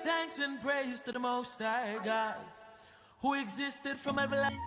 thanks and praise to the Most High God, who existed from everlasting.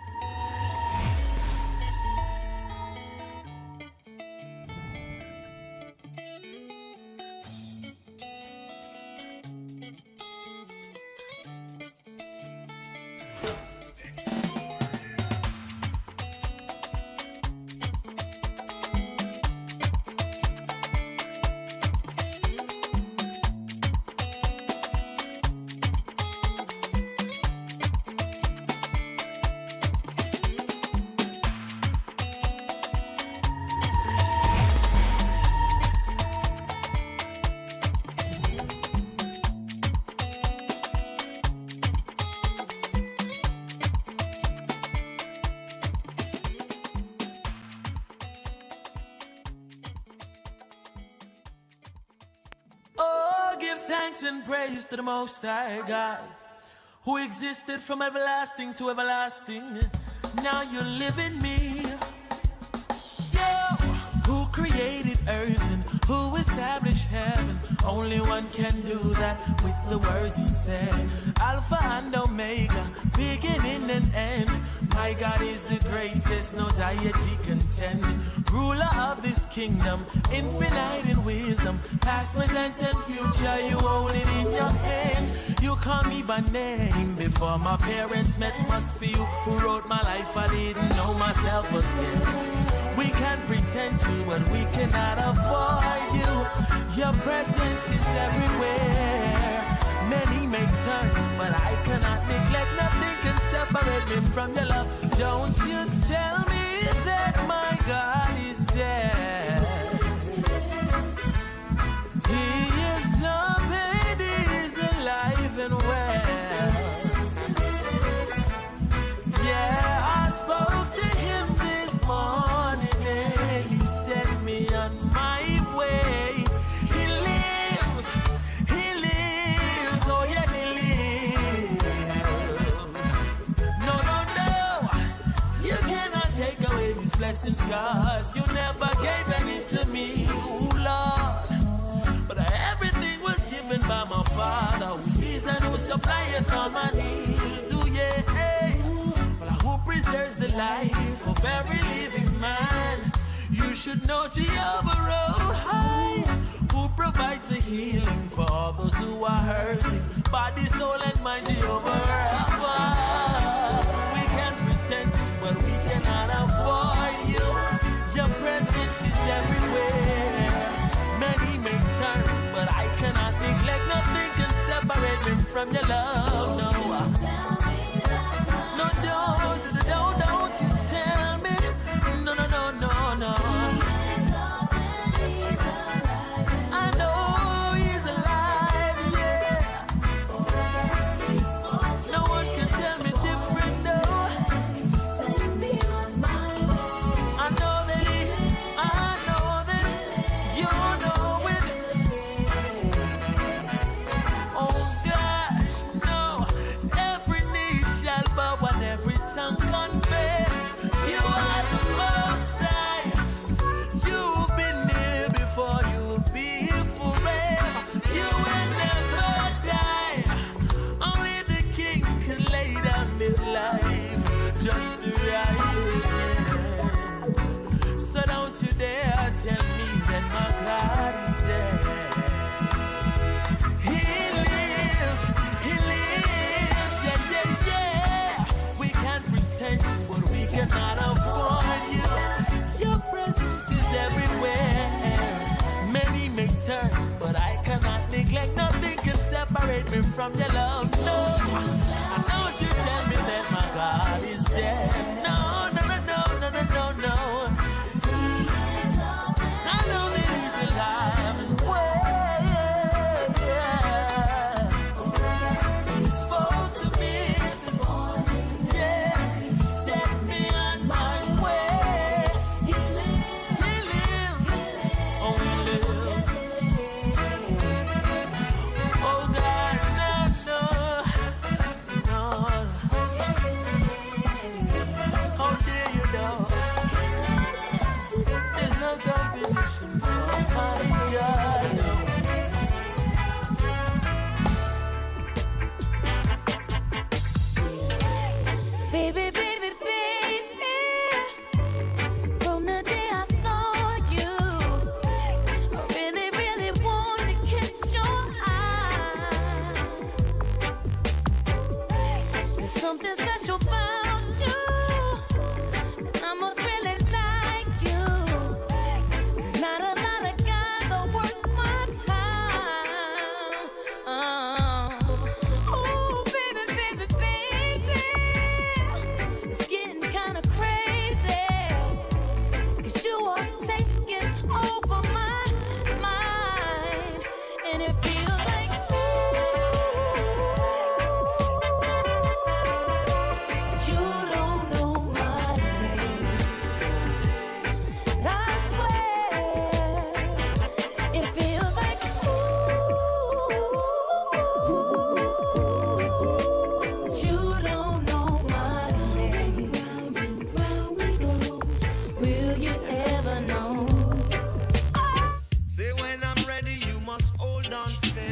And praise to the Most High God, who existed from everlasting to everlasting. Now you live in me. Yo, who created earth and who established heaven? Only one can do that with the words he said. Alpha and Omega, beginning and end. My God is the greatest, no deity contend. Ruler of this kingdom, infinite in wisdom. Past, present, and future, you hold it in your hands. You call me by name before my parents met. Must be you who wrote my life. I didn't know myself was yet. We can pretend to, but we cannot avoid you. Your presence is everywhere. Many may turn, but I cannot neglect. Nothing can separate me from your love. Don't you tell me that my God is dead. He is up and he is alive and well. Yeah, I spoke to him this morning and he set me on my way. He lives, oh yes he lives. No, you cannot take away these blessings, cause you never gave any to me, ooh, Lord. But everything was given by my Father, who sees and who supplieth all my needs, ooh yeah. But who preserves the life of every living man? You should know Jehovah Rohi, who provides the healing for all those who are hurting, body, soul, and mind. Jehovah Rapha. We can pretend to, but we cannot avoid you. Your presence is everywhere. Many may turn, but I cannot neglect. Nothing can separate me from your love. No, don't you tell me. No. I know he's alive, yeah. No one can tell me different, no. I know that you know it. Oh gosh, no. Every knee shall bow and every tongue confess. You are the Most High. You've been here before, you'll be here forever. You will never die. Only the King can lay down his life just to rise again. So don't you dare tell me that my God is dead. He lives, yeah. We can't pretend to, but we cannot avoid you. Your presence is everywhere. Many may turn, but I cannot neglect. Nothing can separate me from your love. No, don't you tell me that my God is dead. No. I know that he's alive and well. He spoke to me this morning. Yeah, he set me on my way. He lives. Oh, he lives. Oh gosh, no. How dare you know?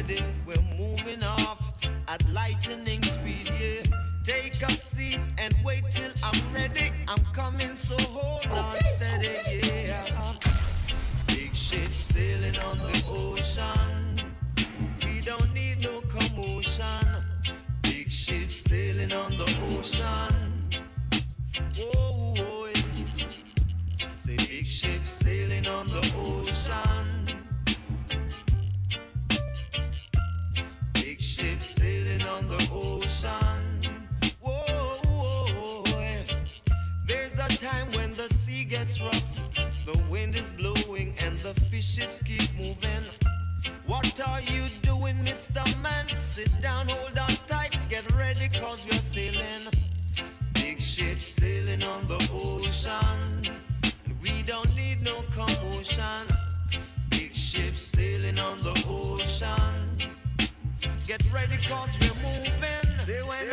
steady, we're moving off at lightning speed, yeah. Take a seat and wait till I'm ready. I'm coming, so hold on steady, yeah. Big ship sailing on the ocean. We don't need no commotion. Big ship sailing on the ocean. Whoa, whoa, yeah. Say big ship sailing on the ocean. Big ship sailing on the ocean. Whoa, whoa, yeah. There's a time when the sea gets rough, the wind is blowing and the fishes keep moving. What are you doing, Mr. Man? Sit down, hold on tight, get ready, cause we're sailing. Big ship sailing on the ocean. We don't need no commotion. Big ship sailing on the ocean. Get ready, cause we're moving. Say when.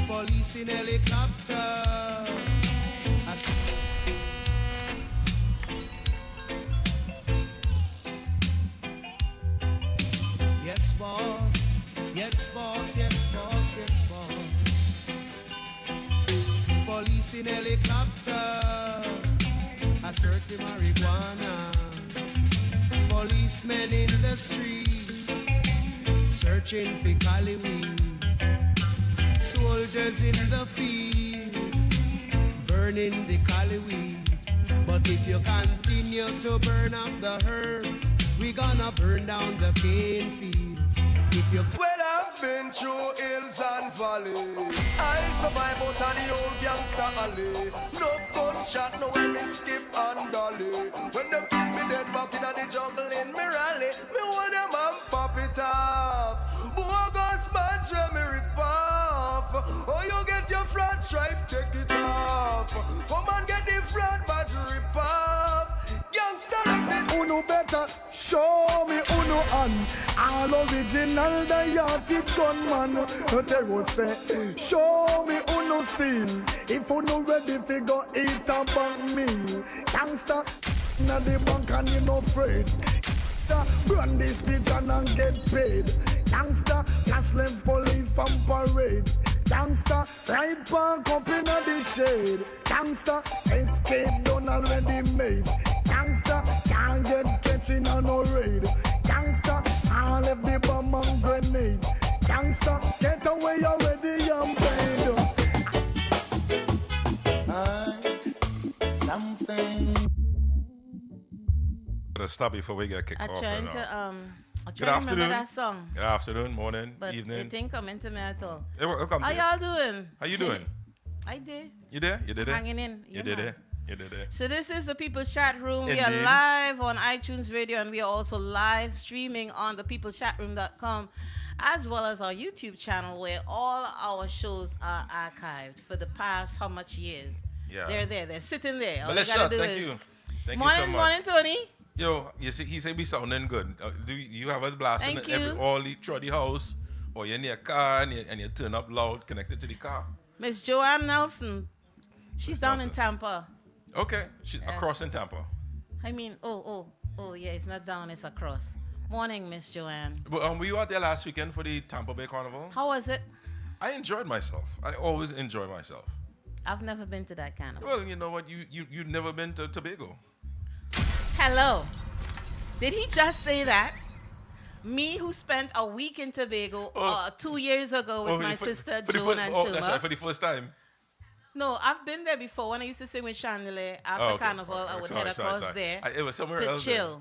Police in helicopter. Yes, boss. Yes, boss. Yes, boss. Yes, boss. Police in helicopter. I search the marijuana. Policemen in the street, searching for cali weed. Soldiers in the field, burning the cali weed. But if you continue to burn up the herbs, we gonna burn down the cane fields. If you well, I've been through hills and valleys. I survive out on the old gangster alley. No gunshot, no way me skip and dolly. When them kick me dead back in the jungle in me rally, me want them and pop it off. Bogus man try me rip off. Oh, you get your front stripe, take it off. Come and get the front badge rip off. Gangster rip it Show me uno and all original diatic gunman. They will say, show me uno still. If uno ready fi go eat a bank meal. Gangsta na the bank and you no afraid. Run this pigeon and get paid. Gangsta flash left police pump parade. Gangsta ride park up in the shade. Gangsta escape done already made. Gangsta can't get catching on no raid. Gangsta all left the bomb and grenade. Gangsta get away already and paid. Something. Gotta stop before we get kicked off. I try to remember that song. Good afternoon, morning, But evening. it didn't come into me at all. Hey, welcome How to y'all doing? How you doing? I did. You there? You did it? Hanging in. You did it? You did it? So this is the People's Chat Room. We are Indeed. live on iTunes Radio, and we are also live streaming on the peopleschatroom.com, as well as our YouTube channel, where all our shows are archived for the past how much years? Yeah. They're there. They're sitting there. All you Melissa, gotta do thank is you. Thank morning, you so much. morning, Tony. Yo, you see, he said we sounding good. Do you have us blasting Thank you. through the house, or you're in your car and you turn up loud, connected to the car? Miss Joanne Nelson. She's Miss down Nelson. in Tampa. Okay, she's across in Tampa. I mean, oh, yeah, it's not down, it's across. Morning, Miss Joanne. But were you out there last weekend for the Tampa Bay Carnival? How was it? I enjoyed myself. I always enjoy myself. I've never been to that kind of. Well, you know what? You've never been to Tobago. Hello. Did he just say that? Me, who spent a week in Tobago 2 years ago with my sister Joan and Shilma. That's right, for the first time. No, I've been there before. When I used to sing with Chandelier after Carnival, I would head across there It was somewhere to else. chill.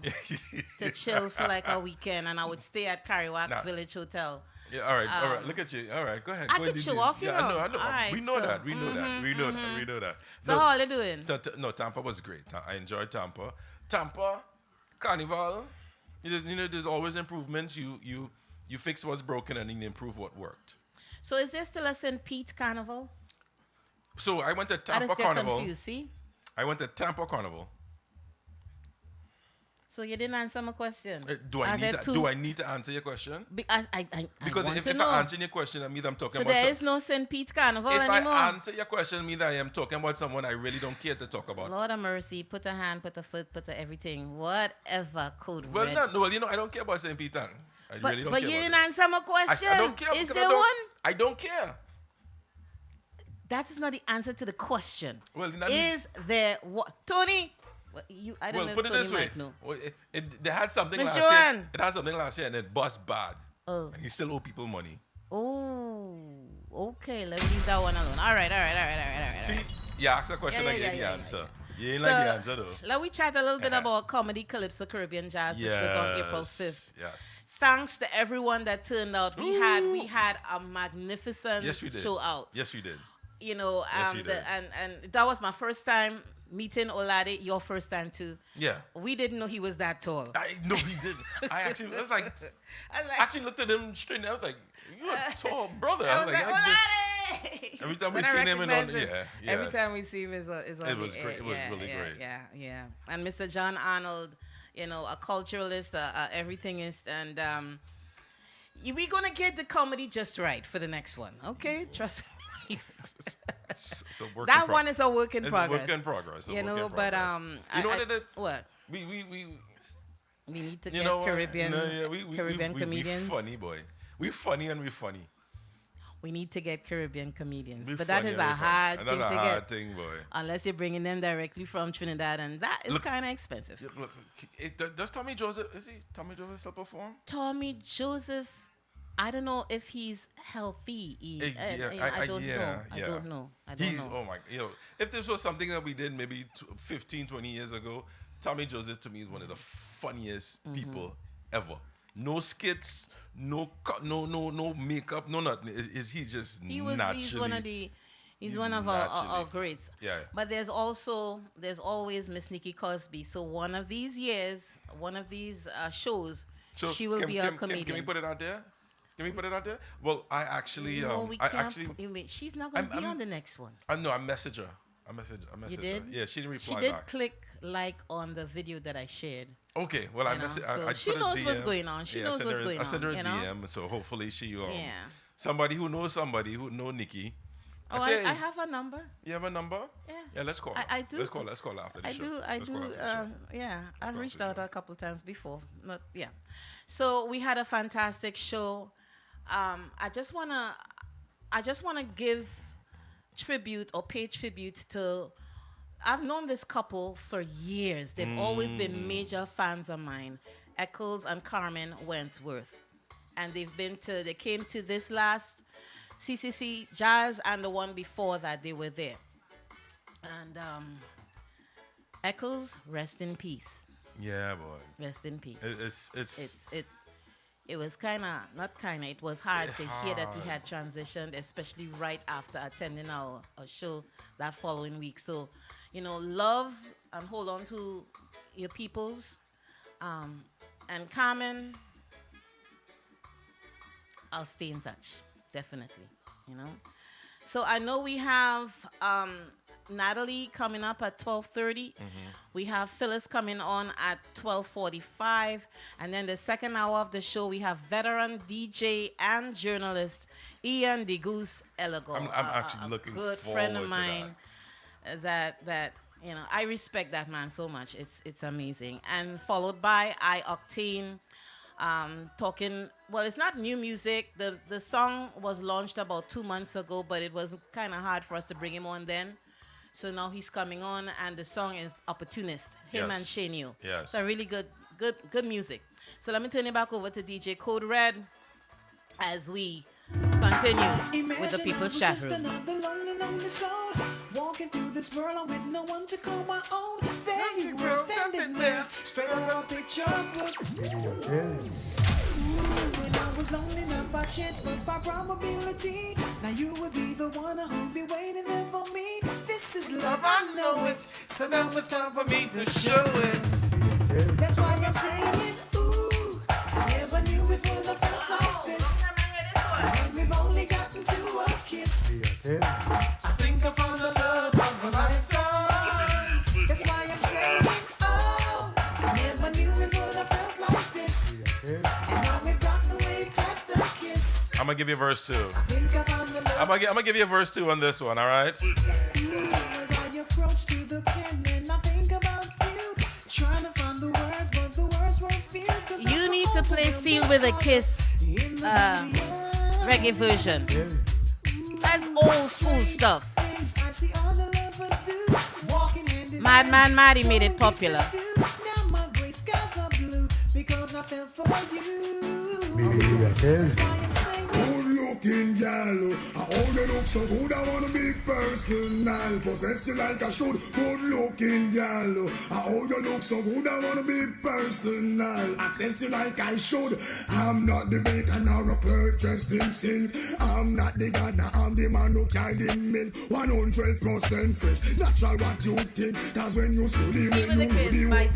To chill for like a weekend, and I would stay at Kariwak Village Hotel. Yeah, all right. Look at you. All right, go ahead. I Go could ahead, show do- off, you yeah, know. I know. All right, we know so, that. We know that. We know that. We know that. So how are they doing? No, Tampa was great. I enjoyed Tampa. Tampa, Carnival. There's always improvements. You fix what's broken and then you improve what worked. So is there still a St. Pete Carnival? So I went to I Tampa just get Carnival. confused, see? I went to Tampa Carnival. So you didn't answer my question. Do I need to answer your question? Because I Because want if to know. I answer your question, that means I'm talking So about there is no St. Pete Carnival if anymore? I answer your question, it means I am talking about someone I really don't care to talk about. Lord of mercy, put a hand, put a foot, put a everything, whatever code Well, red. I don't care about St. Peter. I really don't But care you about didn't it. answer my question. I don't care. Is because there one? I don't care. That is not the answer to the question. Well, that is there what? Tony? I don't know if put it Tony this way. might know. Well, they had something Miss last Joanne. year. It had something last year and it bust bad. Oh. And you still owe people money. Oh, okay. Let me leave that one alone. All right. See, you asked a question, I gave the answer. You ain't like the answer, though. Let me chat a little bit about Comedy Calypso Caribbean Jazz, which was on April 5th. Yes. Thanks to everyone that turned out. We had a magnificent show out. Yes, we did. You know, Yes, you did. and that was my first time meeting Olade, your first time too. Yeah. We didn't know he was that tall. No, he didn't. I actually looked at him straight and I was like, you're a tall brother. I was like, Olade! Every time we When I seen him recognize him, yeah. Every time we see him is on It the was air. great. It was really great. Yeah. And Mr. John Arnold, you know, a culturalist, everything is, and we're gonna get the comedy just right for the next one. Okay, trust me. It's a work That one is a work in progress. It's a work in progress. You know, but what? We need to you get know Caribbean we comedians. We funny, boy. We funny and we funny. We need to get Caribbean comedians, We but that funny is and a we funny. hard And thing that's to a hard get. thing, boy. Unless you're bringing them directly from Trinidad, and that is kind of expensive. Yeah, look, does Tommy Joseph still perform? Tommy Joseph, I don't know if he's healthy. I don't know. Oh my, if this was something that we did maybe 15, 20 years ago, Tommy Joseph to me is one of the funniest people ever. No skits, no makeup, no nothing. He's just naturally. He's one of our greats. Yeah. But there's always Miss Nikki Cosby. So one of these years, one of these shows, So she will be a comedian. Can we put it out there? Can we put it out there? Well, I actually, No, we can't. She's not going to be on the next one. No, I message her. I messaged You her. did? Yeah, she didn't She reply did back. click like on the video that I shared. Okay, well, I You know, messaged. so I she put a knows what's DM. going on. She Yeah, knows what's going I sent her a on, you know? DM, so hopefully she Yeah. somebody who knows Nikki. Oh, I have a number. You have a number? Yeah. Yeah, let's call her. I do. Let's call her after the show. I Let's do. call her after the show. Yeah, I've call reached after out the a couple times before. Not, yeah. So we had a fantastic show. I just wanna give tribute or pay tribute to. I've known this couple for years. They've always been major fans of mine, Eccles and Carmen Wentworth, and they came to this last CCC Jazz and the one before that they were there. And Eccles, rest in peace. Yeah, boy. Rest in peace. It was it was hard to hear that he had transitioned, especially right after attending our show that following week. So, love and hold on to your peoples. And Carmen, I'll stay in touch, definitely, So I know we have Natalie coming up at 12:30. We have Phyllis coming on at 12:45. And then the second hour of the show, we have veteran DJ and journalist Ian the Goose Eligon. I'm actually looking good forward friend of to mine that I respect that man so much. It's amazing. And followed by I-Octane. Talking, well, it's not new music. The song was launched about 2 months ago, but it was kind of hard for us to bring him on then. So now he's coming on, and the song is Opportunist, him and Shenio. Yes. So really good music. So let me turn it back over to DJ Code Red as we continue with the People's Chat Room. Walking through this world with no one to call my own. There you were standing there, straight out of a picture book. When I was lonely, not by chance, but by probability. Now you would be the one who'd be waiting there for me. This is love, I know it. So now it's time for me to show it. That's why I'm saying, ooh, I never knew it would have felt like this. And we've only gotten to a kiss. I think I found the love of a lifetime. That's why I'm saying, oh, I never knew it would have felt like this. And now we've gotten way past the kiss. I'm gonna give you verse 2. I think I found the love. I'm gonna give you verse 2 on this one. All right. As I approach to the pen and I think about you, trying to find the words, but the words won't feel. You need to play Seal with a Kiss reggae version. That's old school stuff. Madman Maddie made it popular. Good looking gal, oh you look so good, I wanna be personal. Possess you like I should. Good looking gal, oh you look so good, I wanna be personal. Access you like I should. I'm not the baker nor a clerk dressed in silk. I'm not the gardener, I'm the man who carried in milk. 100% fresh, natural what you think. Cause when you study, when you know the work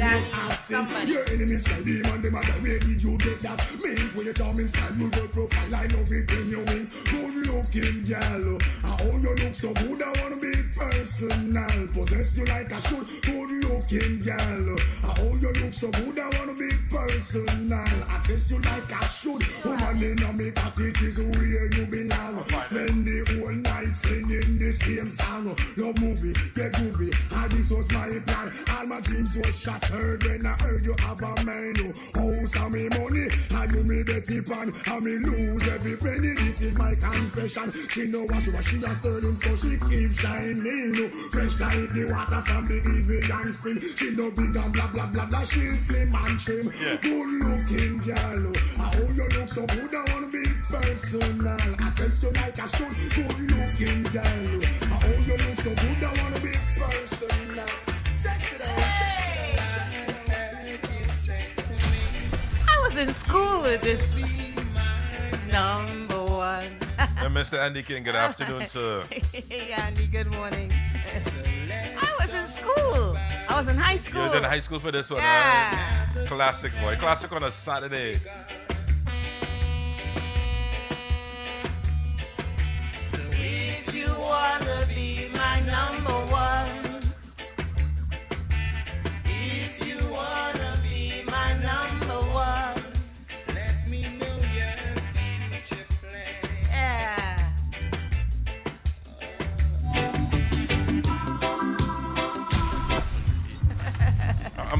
you your enemies can be on the matter. Where did you get that? Make when you come in style, you go profile, I love it in your wing. Good looking gal, oh you look so good, I wanna be personal. Possess you like I should. Good looking gal, oh you look so good, I wanna be personal. Access you like I should. Woman in a make a teach is where you belong. Spend the whole night singing the same song. Love movie, get groovy, and this was my plan. All my dreams were shattered when I heard you have a man. House and me money, and you me bet it on. And me lose every penny, this is my confession. She know what she has sterling, so she keeps shining. Fresh like the water from the Eligon spring. She no big and blah blah blah blah. She's slim and trim. Good looking girl, oh you look so good, I wanna be personal. Access you like I should. Good looking girl, oh you look so good, I wanna be personal. I was in school with this number one. And Mr. Andy King, good afternoon, sir. Hey, Andy, good morning. I was in school. I was in high school. You was in high school for this one, Yeah. huh? Classic, boy. Classic on a Saturday. If you wanna be my number one,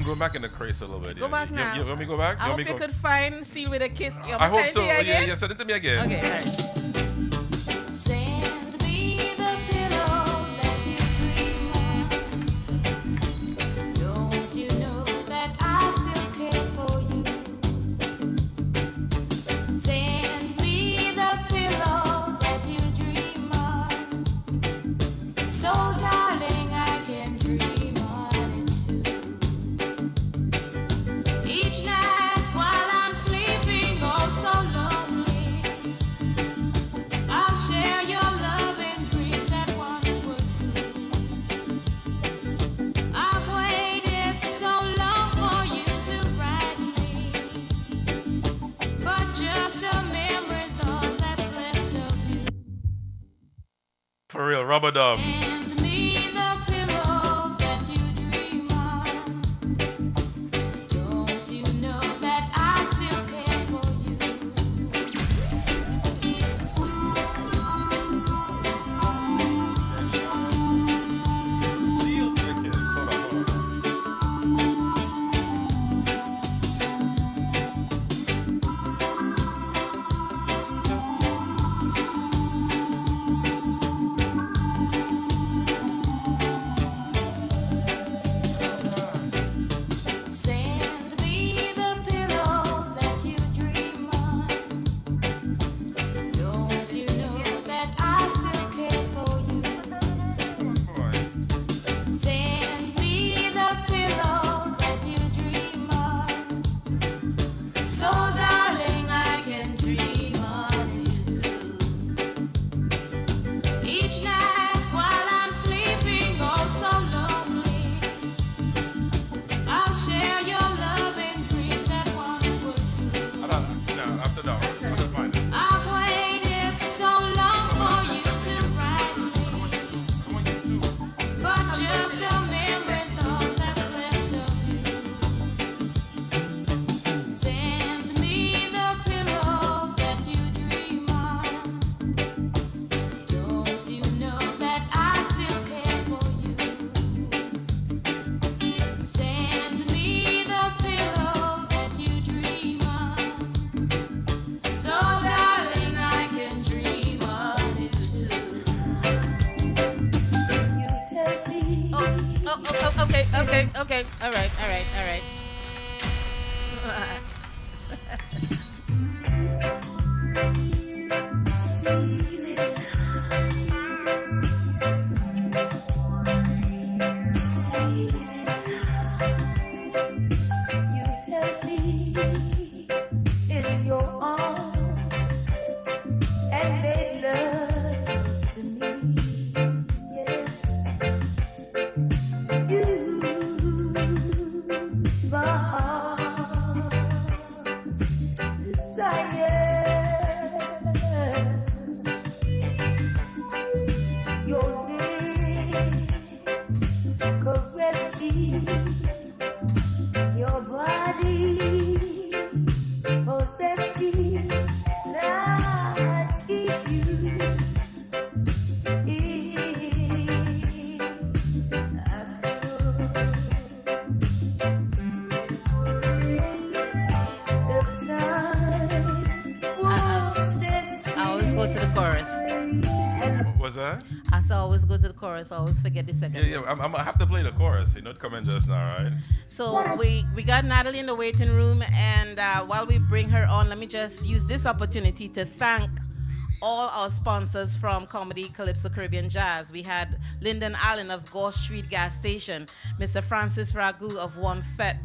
going back in the craze a little bit. Go back now. You want me to go back? I hope you could find Seal with a Kiss. You want I me to hope send so. it to you again? Yeah, send it to me again. Okay, all right. Send me the pillow that you dream of. Don't you know that I still care for you? Send me the pillow that you dream of. So darling, I can dream on it too. Each night while I'm sleeping, oh so lonely, I'll share your love and dreams that once were true. I've waited so long for you to write me, but just a memory's all that's left of you. For real, rubber dub. Send me the pillow that you dream on. Don't you know that I still care for you? Send me the pillow that you dream on. Don't you know that I still care for you? Send me the pillow that you dream on. So darling, I can dream on it too. Each night while I'm sleeping, oh so lonely, I'll share your love and dreams that once were true. After that one. I'm gonna find it. I've waited so long for you to write me, but just a memory's all that's left of you. Send me the pillow that you dream on. Don't you know that I still care for you? Send me the pillow that you dream on. So darling, I can dream on it too. You help me. Okay. All right. You held me in your arms and made love to me. Yeah. You, my heart's desire. Your lips caressed me. Your body possessed you, and I'd give you if I could. If time was this I always go to the chorus. What was that? I always go to the chorus. I always forget the second Yeah. verse. I'm gonna have to play the chorus. You know, come in just now, right? So we got Natalie in the waiting room, and while we bring her on, let me just use this opportunity to thank all our sponsors from Comedy Calypso Caribbean Jazz. We had Lyndon Allen of Gore Street Gas Station, Mr. Francis Ragu of One Fet,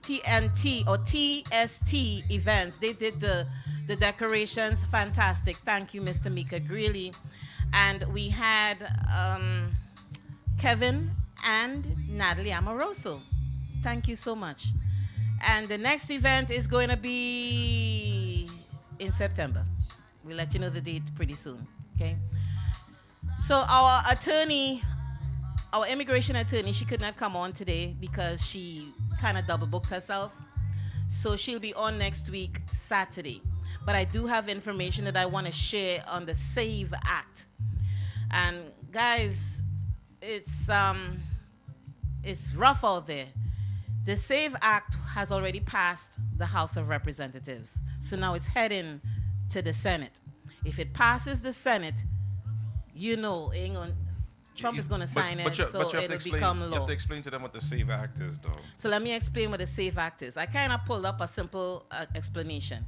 TNT or TST Events. They did the decorations, fantastic. Thank you, Mr. Mika Greeley. And we had Kevin and Natalie Amoroso. Thank you so much. And the next event is going to be in September. We'll let you know the date pretty soon, okay? So our attorney, our immigration attorney, she could not come on today because she kind of double booked herself. So she'll be on next week, Saturday. But I do have information that I want to share on the SAVE Act. And guys, it's rough out there. The SAVE Act has already passed the House of Representatives. So now it's heading to the Senate. If it passes the Senate, Trump is going to sign it, so it'll become law. You have to explain to them what the SAVE Act is, though. So let me explain what the SAVE Act is. I kind of pulled up a simple explanation.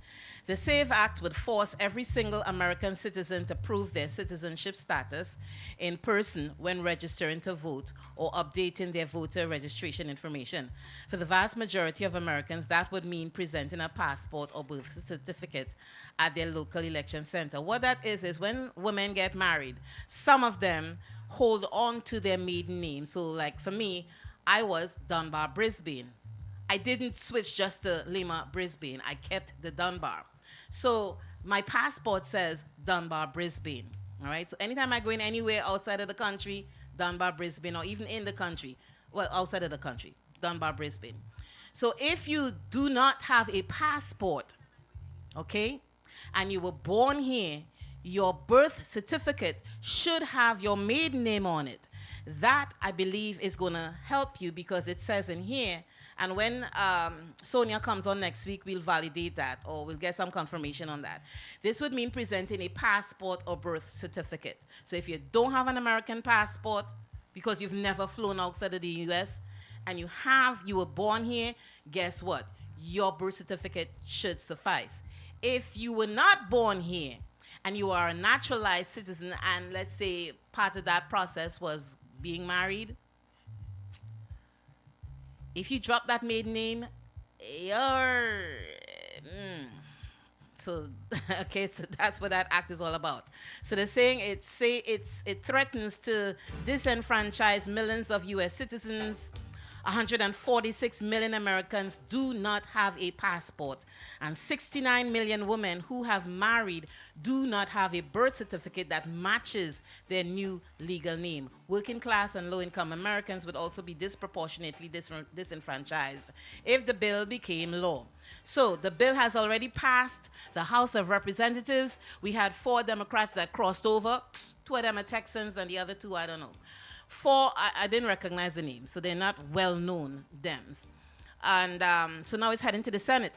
The SAVE Act would force every single American citizen to prove their citizenship status in person when registering to vote or updating their voter registration information. For the vast majority of Americans, that would mean presenting a passport or birth certificate at their local election center. What that is when women get married, some of them hold on to their maiden name. So like for me, I was Dunbar Brisbane. I didn't switch just to Lima Brisbane. I kept the Dunbar. So my passport says Dunbar Brisbane. All right. So anytime I go in anywhere outside of the country, Dunbar Brisbane, or even in the country, well, outside of the country, Dunbar Brisbane. So if you do not have a passport, okay, and you were born here, your birth certificate should have your maiden name on it. That, I believe, is going to help you because it says in here, and when Sonia comes on next week, we'll validate that or we'll get some confirmation on that. This would mean presenting a passport or birth certificate. So if you don't have an American passport because you've never flown outside of the U.S. and you were born here, guess what? Your birth certificate should suffice. If you were not born here, and you are a naturalized citizen, and let's say part of that process was being married, if you drop that maiden name, so that's what that act is all about. So they're saying it threatens to disenfranchise millions of U.S. citizens. 146 million Americans do not have a passport, and 69 million women who have married do not have a birth certificate that matches their new legal name. Working class and low-income Americans would also be disproportionately disenfranchised if the bill became law. So the bill has already passed the House of Representatives. We had 4 Democrats that crossed over. 2 of them are Texans, and the other 2, I don't know. 4, I didn't recognize the names, so they're not well-known Dems. And so now it's heading to the Senate.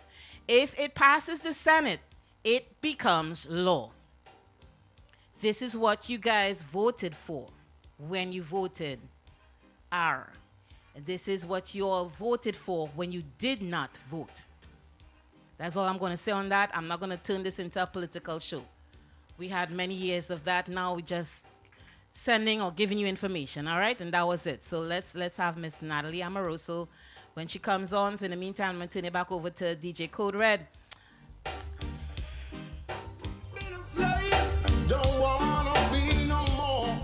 If it passes the Senate, it becomes law. This is what you guys voted for when you voted R. This is what you all voted for when you did not vote. That's all I'm going to say on that. I'm not going to turn this into a political show. We had many years of that. Now we just sending or giving you information, all right? And that was it. So let's have Miss Natalie Amoroso when she comes on. So in the meantime, I'm going to turn it back over to DJ Code Red. Don't wanna be no more.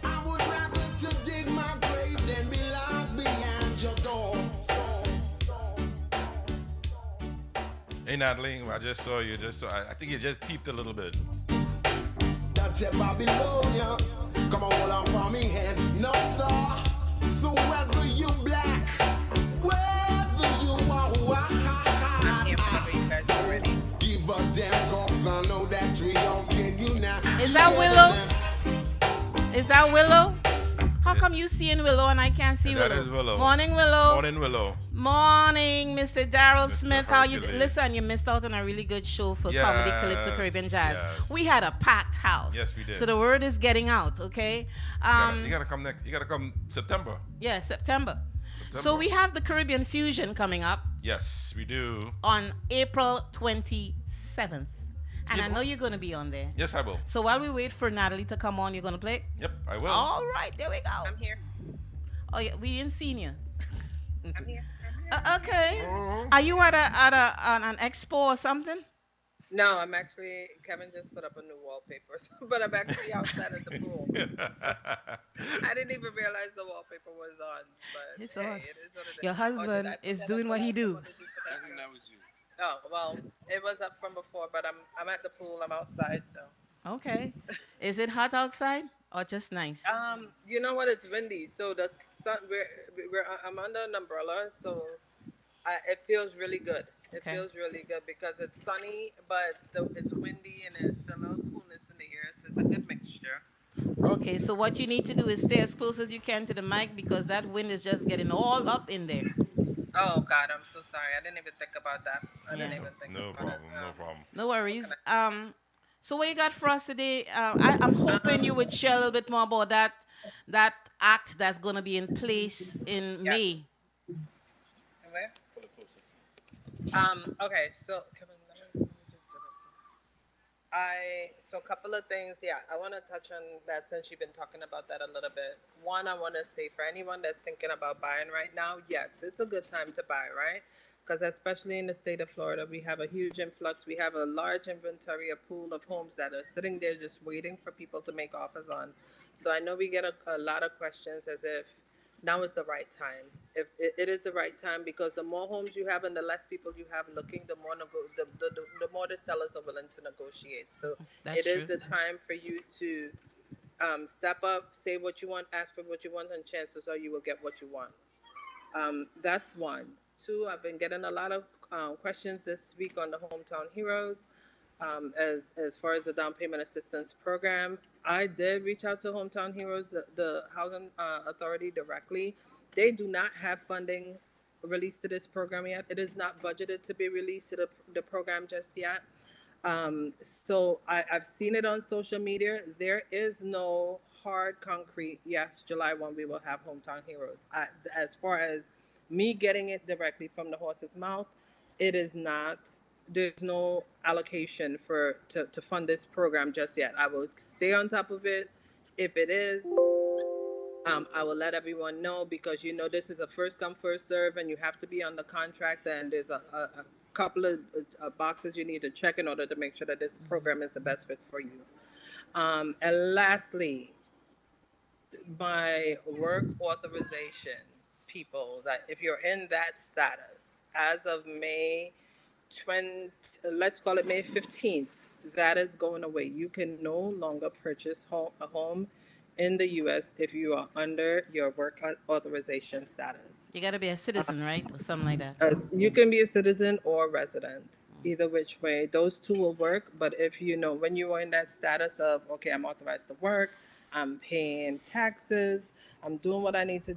I would rather to dig my grave than be locked behind your door. Hey Natalie, I just saw you. I think you just peeped a little bit. That's a Babylonia. Come on, hold on for me head. No, sir. So whether you black, whether you are white, give a damn cause I know that we don't get you now. Is that Willow? Is that Willow? How come you seeing Willow and I can't see Willow? That is Willow. Morning, Willow. Morning, Willow. Morning, Mr. Daryl Smith. How you? Hercules. Listen, you missed out on a really good show for Comedy Calypso Caribbean Jazz. Yes. We had a packed house. Yes, we did. So the word is getting out. Okay. You gotta come next. You gotta come September. Yeah, September. So we have the Caribbean Fusion coming up. Yes, we do. On April 27th. And I know you're going to be on there. Yes, I will. So while we wait for Natalie to come on, you're going to play? Yep, I will. All right, there we go. I'm here. Oh, yeah, we didn't see you. I'm here. Okay. Are you at an expo or something? No, I'm actually, Kevin just put up a new wallpaper, but I'm actually outside at the pool. I didn't even realize the wallpaper was on, but It's hey, on. it is what it is. Your husband did I put is that doing up what for he that? do. What did you put that up? That was you. Oh, well, it was up from before, but I'm at the pool. I'm outside, so. Okay. Is it hot outside or just nice? You know what? It's windy, so the sun. I'm under an umbrella, so it feels really good. It feels really good because it's sunny, but it's windy and it's a little coolness in the air, so it's a good mixture. Okay, so what you need to do is stay as close as you can to the mic because that wind is just getting all up in there. Oh God, I'm so sorry. I didn't even think about that. I didn't Yeah. No, even think no about it. problem, no problem. No What can worries. I? So what you got for us today? I'm hoping you would share a little bit more about that act that's going to be in place in Yes. May. Where? Okay. So, Kevin, let me just do this. So a couple of things. Yeah, I want to touch on that since you've been talking about that a little bit. One, I want to say for anyone that's thinking about buying right now, yes, it's a good time to buy, right? Because especially in the state of Florida, we have a huge influx. We have a large inventory, a pool of homes that are sitting there just waiting for people to make offers on. So I know we get a lot of questions as if now is the right time. If it is the right time, because the more homes you have and the less people you have looking, the more the more the sellers are willing to negotiate. So That's it is true. the time for you to step up, say what you want, ask for what you want, and chances are you will get what you want. That's one. Two, I've been getting a lot of questions this week on the Hometown Heroes. As far as the down payment assistance program, I did reach out to Hometown Heroes, the housing authority directly. They do not have funding released to this program yet. It is not budgeted to be released to the program just yet. So I've seen it on social media. There is no hard concrete. Yes, July 1 we will have Hometown Heroes. As far as me getting it directly from the horse's mouth, it is not. There's no allocation to fund this program just yet. I will stay on top of it. If it is, I will let everyone know because this is a first come first serve, and you have to be on the contract. And there's a couple of boxes you need to check in order to make sure that this program is the best fit for you. And lastly, my work authorization, people, that if you're in that status as of May 20, let's call it May 15th, that is going away. You can no longer purchase a home in the US if you are under your work authorization status. You got to be a citizen, right? Or something like that. As you can be a citizen or resident, either which way, those two will work. But if when you are in that status of, okay, I'm authorized to work, I'm paying taxes, I'm doing what I need to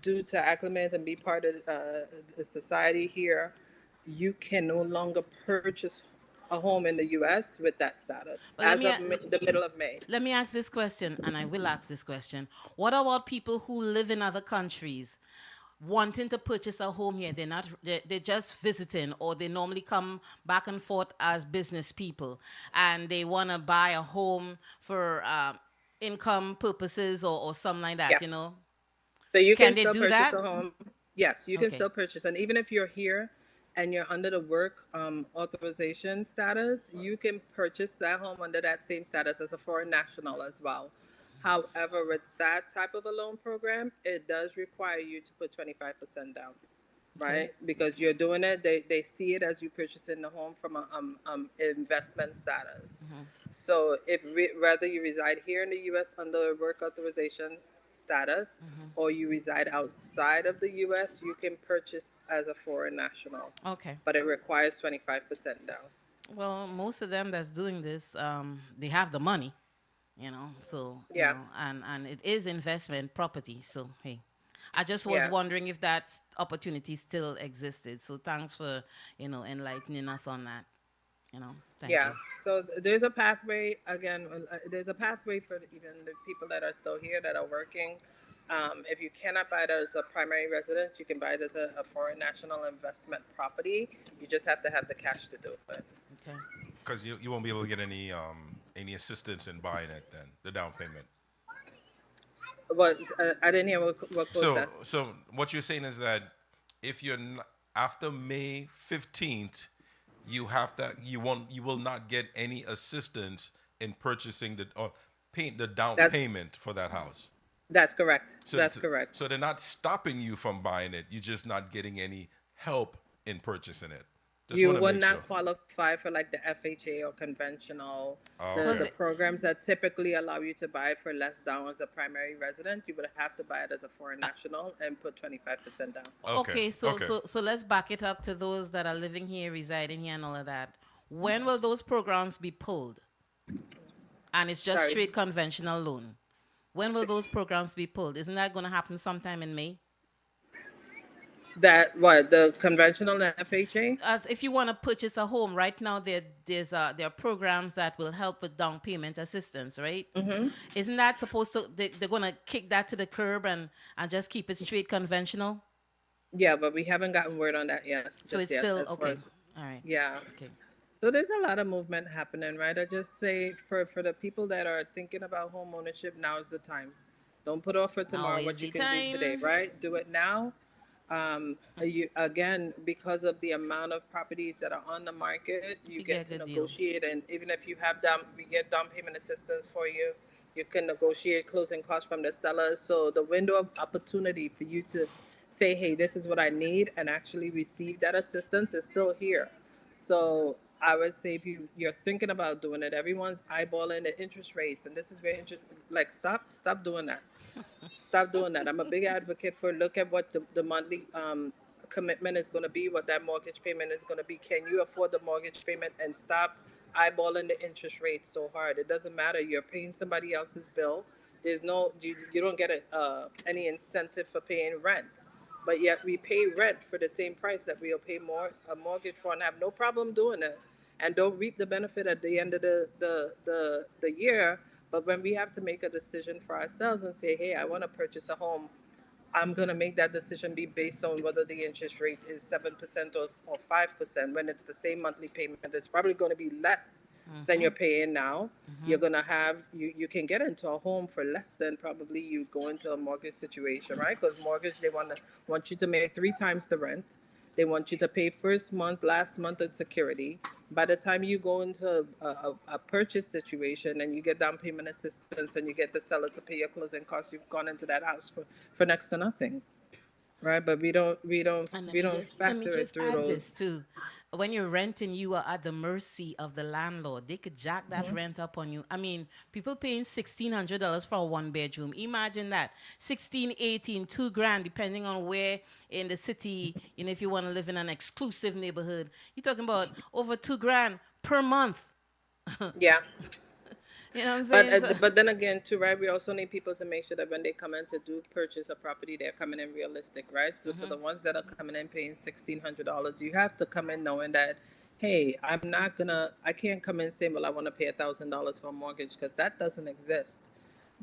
do to acclimate and be part of the society here, you can no longer purchase a home in the U.S. with that status But as of the middle of May. let me ask this question, and I will ask this question. What about people who live in other countries wanting to purchase a home here? They're just visiting, or they normally come back and forth as business people, and they want to buy a home for income purposes or something like that, Yeah. So you Can can they still do purchase that? a home. Yes, you can Okay. still purchase. And even if you're here and you're under the work authorization status, you can purchase that home under that same status as a foreign national as well. However, with that type of a loan program, it does require you to put 25% down, Okay. right? Because you're doing it, they see it as you purchasing the home from a investment status. So if whether you reside here in the U.S. under work authorization status, or you reside outside of the U.S., you can purchase as a foreign national, Okay. but it requires 25% down. Well, most of them that's doing this, they have the money, so, Yeah, and it is investment property. So, hey, I just was yeah, wondering if that opportunity still existed. So thanks for, enlightening us on that, thank yeah. you. So there's a pathway again. There's a pathway for even the people that are still here that are working. If you cannot buy it as a primary residence, you can buy it as a foreign national investment property. You just have to have the cash to do it. Okay. Because you won't be able to get any assistance in buying it then, the down payment. But I didn't hear what was So that. so what you're saying is that if you're after May 15th, you will not get any assistance in purchasing or paying the down That payment for that house. that's correct. So That's correct. so they're not stopping you from buying it. You're just not getting any help in purchasing it. Just You want to would make sure. not qualify for like the FHA or conventional, Oh, the, Cause okay. the programs that typically allow you to buy for less down as a primary resident. You would have to buy it as a foreign national and put 25% down. Okay. okay, so Okay. so let's back it up to those that are living here, residing here, and all of that. When will those programs be pulled? And it's just Sorry. straight conventional loan. When will those programs be pulled? Isn't that going to happen sometime in May? That what the conventional FHA? As if you want to purchase a home right now, there are programs that will help with down payment assistance, right? Mm-hmm. Isn't that supposed to they're gonna kick that to the curb and just keep it straight conventional? Yeah, but we haven't gotten word on that yet. So just it's yet, still as far okay. as- All right. yeah. Okay. So there's a lot of movement happening, right? I just say for the people that are thinking about home ownership, now is the time. Don't put off for Now tomorrow is what you the can do today, time. right? Do it now. You again, because of the amount of properties that are on the market, you could get get to a deal. negotiate, and even if you have we get down payment assistance for you. You can negotiate closing costs from the sellers. So the window of opportunity for you to say, hey, this is what I need, and actually receive that assistance is still here. So I would say if you're thinking about doing it, everyone's eyeballing the interest rates, and this is very interesting. Like, stop doing that. Stop doing that. I'm a big advocate for look at what the monthly commitment is going to be, what that mortgage payment is going to be. Can you afford the mortgage payment, and stop eyeballing the interest rate so hard? It doesn't matter. You're paying somebody else's bill. There's no you don't get any incentive for paying rent, but yet we pay rent for the same price that we'll pay a mortgage for, and have no problem doing it, and don't reap the benefit at the end of the year. But when we have to make a decision for ourselves and say, hey, I want to purchase a home, I'm going to make that decision be based on whether the interest rate is 7% or 5%. When it's the same monthly payment, it's probably going to be less than you're paying now. You're going to have, you can get into a home for less than probably you go into a mortgage situation, right? Because mortgage, they want you to make 3 times the rent. They want you to pay first month, last month, and security. By the time you go into a purchase situation and you get down payment assistance and you get the seller to pay your closing costs, you've gone into that house for next to nothing, right? But we don't And let me factor it just through add those. this too. When you're renting, you are at the mercy of the landlord. They could jack that rent up on you. I mean, people paying $1,600 for a 1-bedroom. Imagine that. 16, 18, $2,000, depending on where in the city, if you want to live in an exclusive neighborhood. You're talking about over $2,000 per month. Yeah. You know what I'm saying? But then again, too, right? We also need people to make sure that when they come in to do purchase a property, they're coming in realistic, right? So for the ones that are coming in paying $1,600, you have to come in knowing that, hey, I can't come in saying, well, I want to pay $1,000 for a mortgage, because that doesn't exist.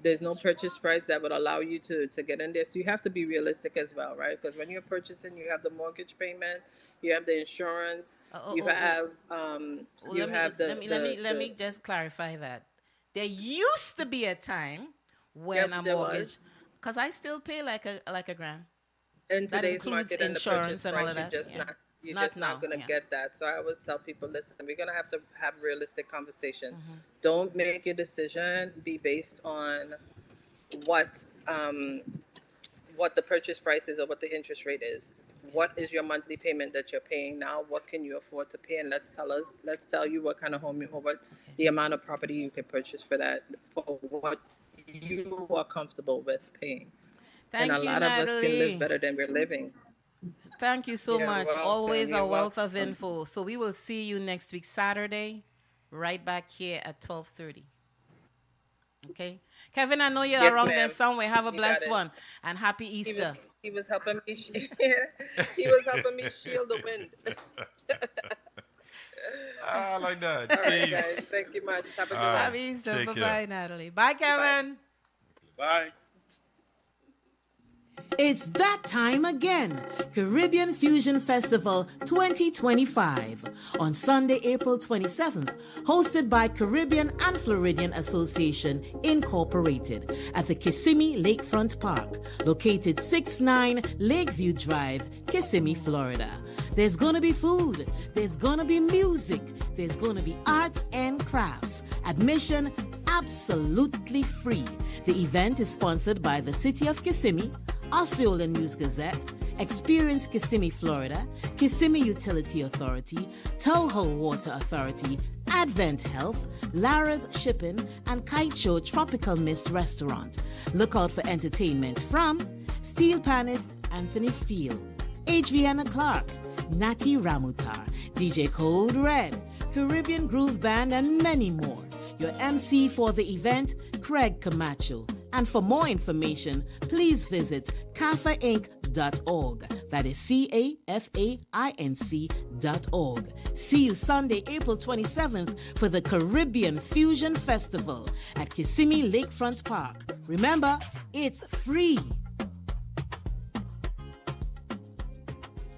There's no purchase price that would allow you to get in there. So you have to be realistic as well, right? Because when you're purchasing, you have the mortgage payment, you have the insurance, you have let me just clarify that. There used to be a time when a there mortgage, was. because I still pay like a grand. In That today's includes market and the insurance purchase and all price, of that. Yeah. you're Not just not now, going to yeah. get that. So I always tell people, listen, we're going to have realistic conversation. Don't make your decision be based on what the purchase price is or what the interest rate is. What is your monthly payment that you're paying now? What can you afford to pay? And let's tell you what kind of home or what the amount of property you can purchase for that, for what you are comfortable with paying. Thank And a you, lot of us can live Natalie. better than we're living. Thank you so You're much. welcome. Always a You're wealth of welcome. info. So we will see you next week, Saturday, right back here at 12:30. Okay, Kevin, I know you're Yes, around there ma'am. somewhere. Have a You got blessed it. one and happy Easter. He was helping me. He was helping me shield the wind. I like that. All right, Peace. guys. Thank you much. Have a good All right. one. Happy Easter. Take Bye care. bye, Natalie. Bye, Kevin. Bye. It's that time again. Caribbean Fusion Festival 2025 on Sunday, April 27th, hosted by Caribbean and Floridian Association Incorporated at the Kissimmee Lakefront Park, located 69 Lakeview Drive, Kissimmee, Florida. There's gonna be food, there's gonna be music, there's gonna be arts and crafts. Admission absolutely free. The event is sponsored by the City of Kissimmee, Osceola News Gazette, Experience Kissimmee, Florida, Kissimmee Utility Authority, Toho Water Authority, Advent Health, Lara's Shipping, and Kite Show Tropical Mist Restaurant. Look out for entertainment from Steel Panist Anthony Steele, Adriana Clark, Nati Ramutar, DJ Code Red, Caribbean Groove Band, and many more. Your MC for the event, Craig Camacho. And for more information, please visit kafainc.org. That is CAFAINC.org. See you Sunday, April 27th for the Caribbean Fusion Festival at Kissimmee Lakefront Park. Remember, it's free.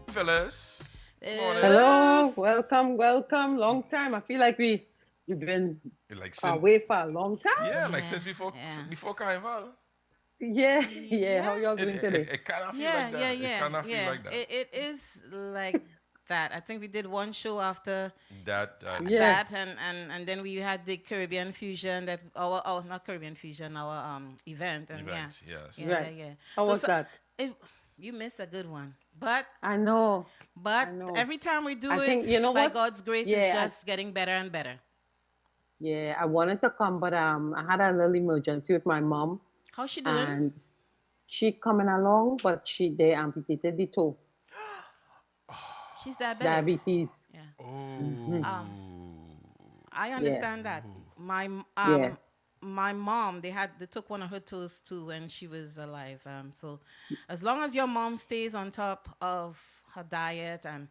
Fellas. Morning. Hello, welcome. Long time. I feel like you've been Like away for a long time. Yeah, like since before Carnival. Yeah. How y'all doing today? It kind of feel like that. It kind of feel like that. It is like that. I think we did one show after that. And then we had the Caribbean Fusion not Caribbean Fusion, our event. And yes. Yeah. How was that? You missed a good one, but I know. But every time we do I think, by God's grace, it's just getting better and better. Yeah, I wanted to come, but I had a little emergency with my mom. How's she doing? And she coming along, but they amputated the toe. She's diabetic. Diabetes. Yeah. Oh. I understand that. My mom, they took one of her toes too when she was alive. So as long as your mom stays on top of her diet and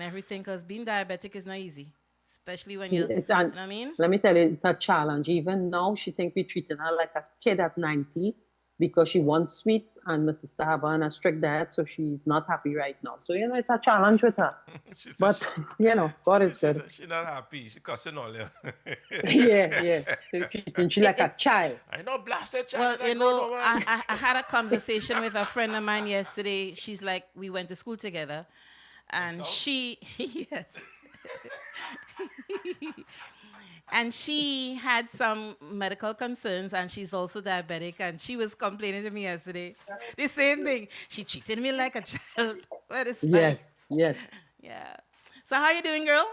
everything, because being diabetic is not easy, especially when you know what I mean? Let me tell you, it's a challenge. Even now, she thinks we're treating her like a kid at 90 because she wants sweets and my sister have her on a strict diet, so she's not happy right now. So, it's a challenge with her. But, God is good. She's not happy. She cussing all you. Yeah. So treating she like a child. I know blasted child. Well, I had a conversation with a friend of mine yesterday. She's like, we went to school together. And she, yes. And she had some medical concerns, and she's also diabetic, and she was complaining to me yesterday. The same thing. She treated me like a child. What is Yes. Yeah. So how you doing, girl?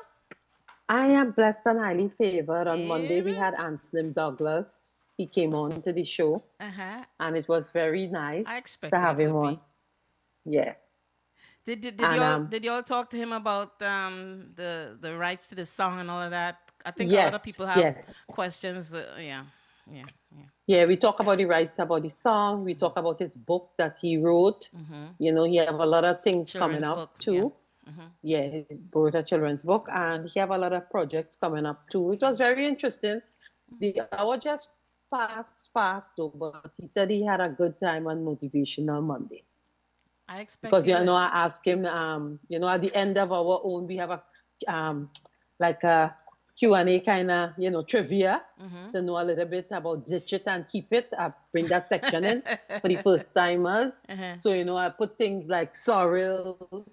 I am blessed and highly favored. On Monday, we had Anselm Douglas. He came on to the show, and it was very nice to have him on. Yeah. Did y'all talk to him about the rights to the song and all of that? I think a lot of people have questions. Yeah, we talk about the rights about the song. We talk about his book that he wrote. He have a lot of things coming up too. Yeah, he wrote a children's book, and he have a lot of projects coming up too. It was very interesting. The hour just passed though, but he said he had a good time on Motivational Monday. I expect because I asked him. At the end of our own, we have a like a Q&A kind of trivia to know a little bit about ditch it and keep it. I bring that section in for the first timers. So I put things like sorrel,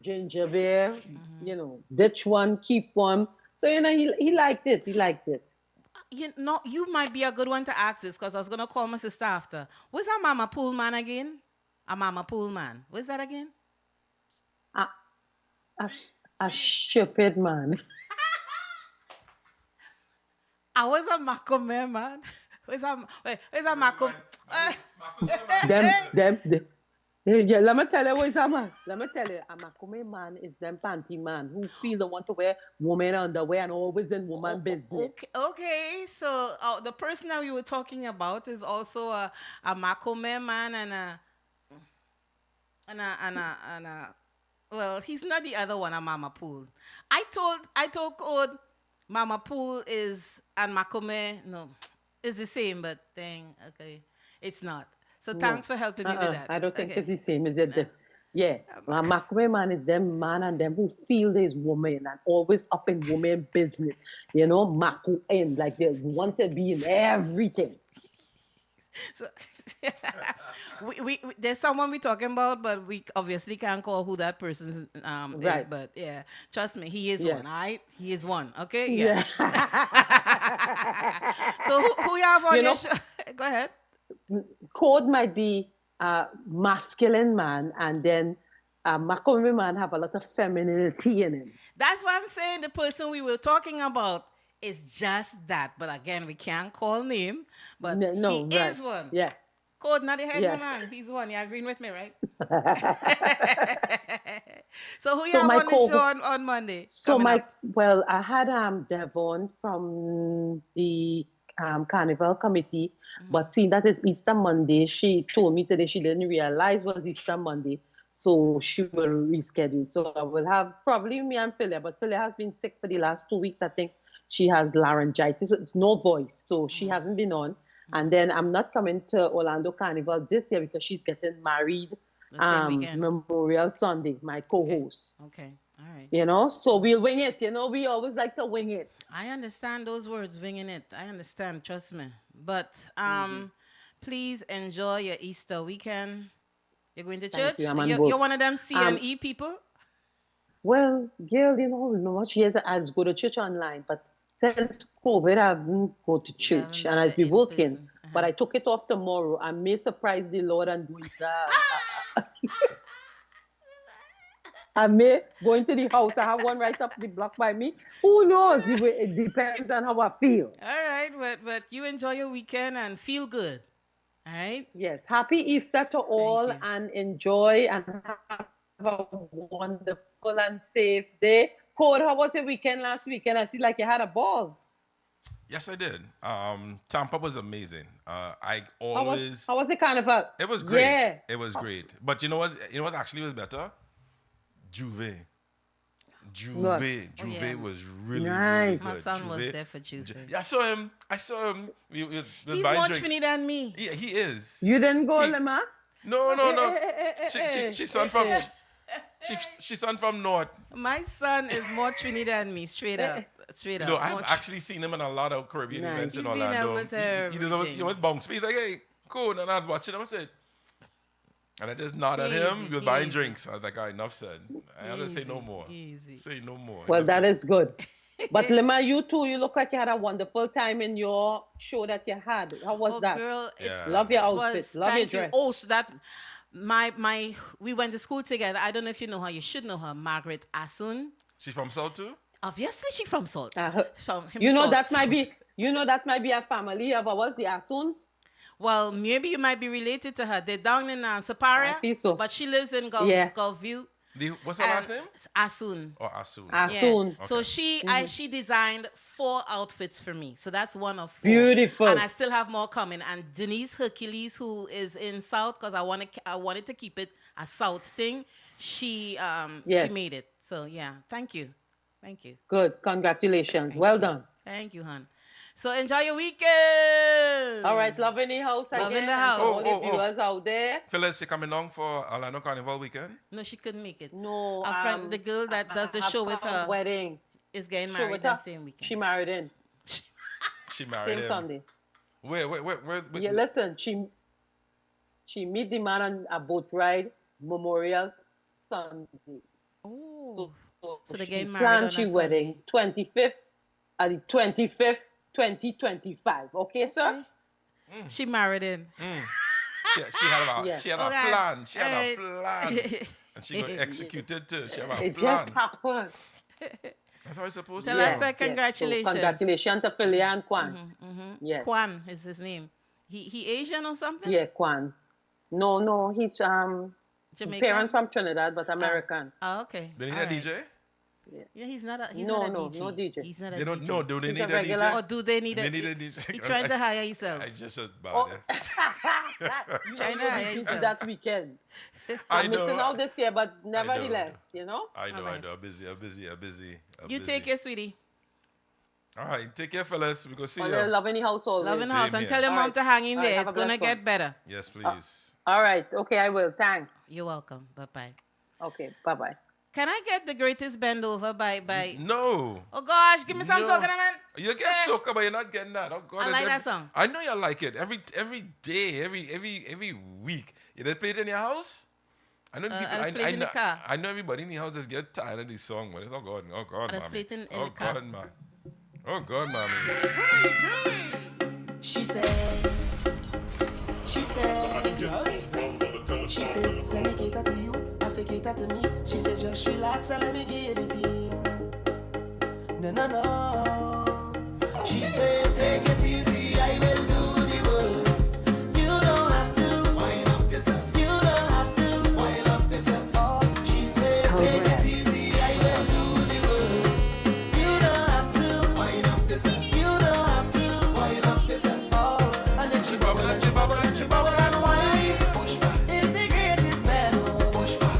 ginger beer, ditch one, keep one. So he liked it. He liked it. You might be a good one to ask this, because I was gonna call my sister after. Where's our Mama Pool man again? A Mama Pool man. Where's that again? A stupid man. I was a Macomé man. Where's a Macomé? Them. Yeah, let me tell you what is a man. Let me tell you, a Macomé man is them panty man who feel they want to wear woman underwear and always in woman business. Okay. So the person that we were talking about is also a Macomé man and a well, he's not the other one, a Mama Pool. I told Code Mama Pool is and Macomé, no, it's the same, but okay, it's not. So thanks for helping me with that. I don't think it's the same. Is it? Yeah, Macomé man is them man and them who feel there's woman and always up in woman business. Macomé, like they want to be in everything. So we there's someone we're talking about, but we obviously can't call who that person is. But yeah, trust me, he is one. All right, he is one. Okay, yeah. So who you have on your show? Go ahead. Code might be a masculine man, and then a Macomé man have a lot of femininity in him. That's why I'm saying the person we were talking about is just that. But again, we can't call name. But he is one. Yeah. Code, not the head man. He's one. You're agreeing with me, right? So who you have on the show on Monday? I had Devon from the Carnival Committee, but seeing that it's Easter Monday, she told me today she didn't realize it was Easter Monday. So she will reschedule. So I will have probably me and Philly, but Philly has been sick for the last 2 weeks. I think she has laryngitis. So it's no voice. So she hasn't been on. And then I'm not coming to Orlando Carnival this year because she's getting married The same weekend. Memorial Sunday, my co-host. Okay. All right. You know, so we'll wing it. You know, we always like to wing it. I understand those words, winging it. I understand, trust me. But please enjoy your Easter weekend. You're going to church? You. You're one of them C&E people? Well, girl, you know much years I just go to church online, but since COVID, I haven't go to church and I'll be working. But I took it off tomorrow. I may surprise the Lord and do it. I may go into the house. I have one right up the block by me. Who knows? It depends on how I feel. All right, but you enjoy your weekend and feel good. All right? Yes. Happy Easter to all and enjoy and have a wonderful and safe day. Code, how was your weekend last weekend? I see like you had a ball. Yes, I did. Tampa was amazing. I How always. was the carnival? It was great. Yeah. It was great. But you know what? You know what actually was better? Juve was really, nice. really good. My son was Juve. there for Juve. Yeah, I saw him. We're He's buying more drinks. Trini than me. Yeah, he is. You didn't go, Lema? No. She's son from. She's son from North. My son is more Trini than me, straight up. Straight up. No, I've More actually seen him in a lot of Caribbean events in He's been Orlando. almost You know, everything. you know, with Bounce. He's like, hey, cool. And I was watching him. I said, and I just nodded at him. We were buying drinks. I was like, enough said. I have to say no more. Easy. Say no more. Well, that is good. But Lema, you too, you look like you had a wonderful time in your show that you had. How was that? Girl, Love your it outfit. was- Love your thank you. dress. Oh, so that we went to school together. I don't know if you know her. You should know her, Margaret Asun. She's from South too? Obviously, she's from Salt. You know that might be a family of ours, the Asuns. Well, maybe you might be related to her. They're down in Saparia, I think so. but she lives in Gulfview. What's her last name? Asun. Oh, Asun. Asun. Yeah. So she designed 4 outfits for me. So that's one of 4. Beautiful. And I still have more coming. And Denise Hercules, who is in South, because I wanted to keep it a South thing. She made it. So yeah, thank you. Good. Congratulations. Well done. Thank you, hon. So enjoy your weekend. All right, love in the house again. Love in the house. All the viewers out there. Phyllis, you coming along for Orlando Carnival weekend? No, she couldn't make it. No. Our friend, the girl that does the show with her, wedding is getting Show married with that her? same weekend. She married in. She married Same him. Sunday. Where? Yeah, listen, she meet the man on a boat ride, Memorial Sunday. Oh. So she they're getting married planned on a she wedding 25th, 2025. Okay, sir? She married in. She had a Yeah. she had a Okay. plan. She had a Alright. plan. And she got executed too. She had a It plan. just happened. That's how it's supposed Tell to us be. that congratulations. So congratulations to Philly and Kwan. Yes. Kwan is his name. He Asian or something? Yeah, Kwan. No, he's Jamaican? parents from Trinidad, but American. Oh, okay. They need All a right. DJ? Yeah, he's not a No, DJ. no DJ. He's not a They don't DJ. know. Do they He's need a a regular- DJ? Or do they need They a... need a DJ. He tried to hire himself. I just said about Oh. it. Trying to hire You himself. do that weekend. I I'm know. missing out this year, but nevertheless, you know? I know. Alright. I'm busy. You take care, sweetie. All right. Take care, fellas. We go see All you. the love in the house always. Love in the house. Same And here. tell your All mom right. to hang in All right, there. have It's a going to blessed get one. better. Yes, please. All right. Okay, I will. Thanks. You're welcome. Bye-bye. Okay, bye-bye. Can I get the greatest bend over by... No. Oh, gosh. Give me some No. soca, man. You get soca, but you're not getting that. Oh God! I it's like that song. I know you like it. Every day, every week. You just play it in your house. I know people. I just play it in the car. I know everybody in the house just get tired of this song, but it's oh God, I just play mommy. it in Oh the car. God, man. Oh God, mommy. She said, let me cater to you. I say cater to me. She said, just relax and let me give it to you. No. She said, take it easy, I will do the work. You don't have to wind up yourself. You don't have to wind up yourself. Oh, she said, take it easy, I will do the work. You don't have to wind up yourself. You don't have to wind up yourself. Oh, and then she bubble and she bubble and she bubble and wine. Push back is the greatest battle. Push back.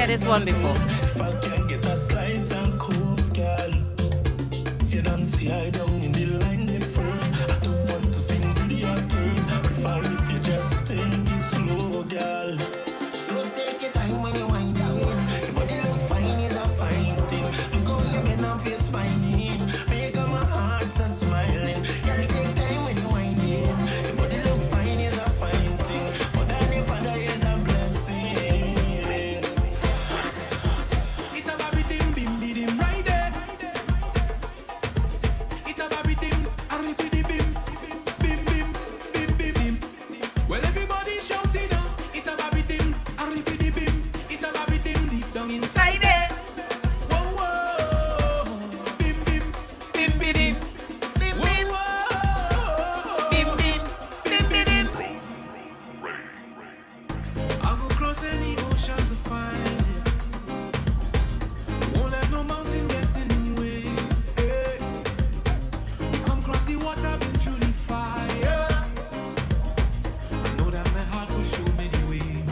this one before. If I can get a slice and coast, girl. You don't see I down in the line there first. I don't want to sing to the actors. Prefer if you just take it slow, girl. So take your time when you wind down. Your body look fine is a fine thing. Look how you bend up your spine. Make my heart so smiling. Girl, take time when you wind in. Your body look fine is a fine thing. But then if I die is a blessing. It's a baby dim bim bim right there. It's a baby dim, a repeat bim bim bim bim bim bim. Well, everybody shouting out. It's a baby dim, a repeat bim. It's a baby dim deep down inside there. Whoa whoa, bim bim bim bim bim bim bim bim bim bim bim. I'll go cross any ocean to find it. Won't let no mountain get in the way. Hey. We come cross the water, been through the fire. I know that my heart will show me the way.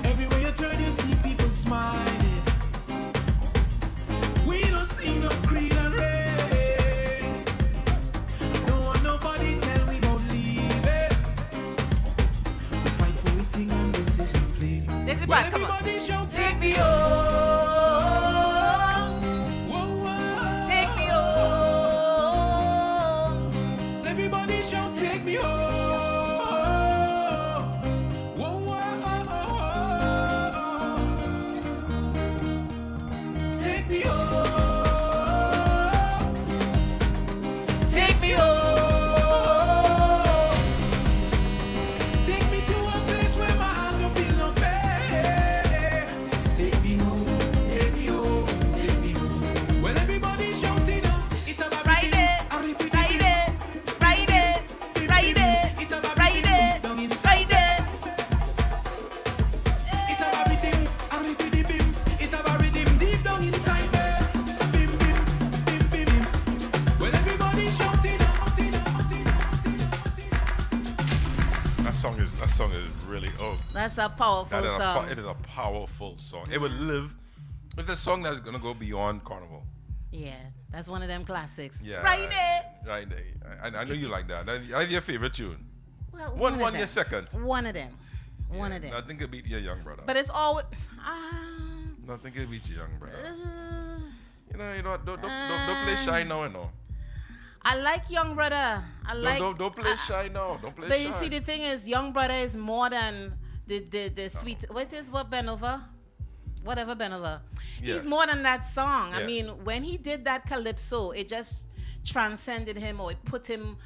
Everywhere you turn, you see people smiling. We don't see no creed and rain. Don't want nobody tell me don't leave it. We fight for a thing and this is we play. This is Well, back, come on. everybody shout, Take me home. whoa, whoa. Take me home. Everybody shout, take me home. Whoa, whoa. Take me home. Take me home. Take me to a place where my heart don't feel no pain. Take me home. Take me home. Take me home. Well, everybody shouting out, it's a baby Ride dim. it, I repeat ride it, ride it, ride it, It's a baby ride dim it, down inside. ride it. It's a baby dim. I repeat the bim. It's a baby dim deep down inside there. Bim bim bim bim bim. Well, everybody shouting out. That song is really That's a powerful that is song. it is a powerful song. It would live. It's a song that's gonna go beyond Carnival. Yeah, that's one of them classics. Yeah, Right there. Right there. I know you like that. That's your favorite tune. Well, One of your them. second. One of them. One of them. Nothing could beat your young brother. But it's always. Nothing could beat your young brother. Don't play shy now, you know. I like Young Brother. I like. Don't play shy now. Don't play But shy. you see, the thing is, Young Brother is more than the sweet. What bend over? Whatever bend over. Yes. He's more than that song. I Yes. mean, when he did that calypso, it just transcended him, or it put him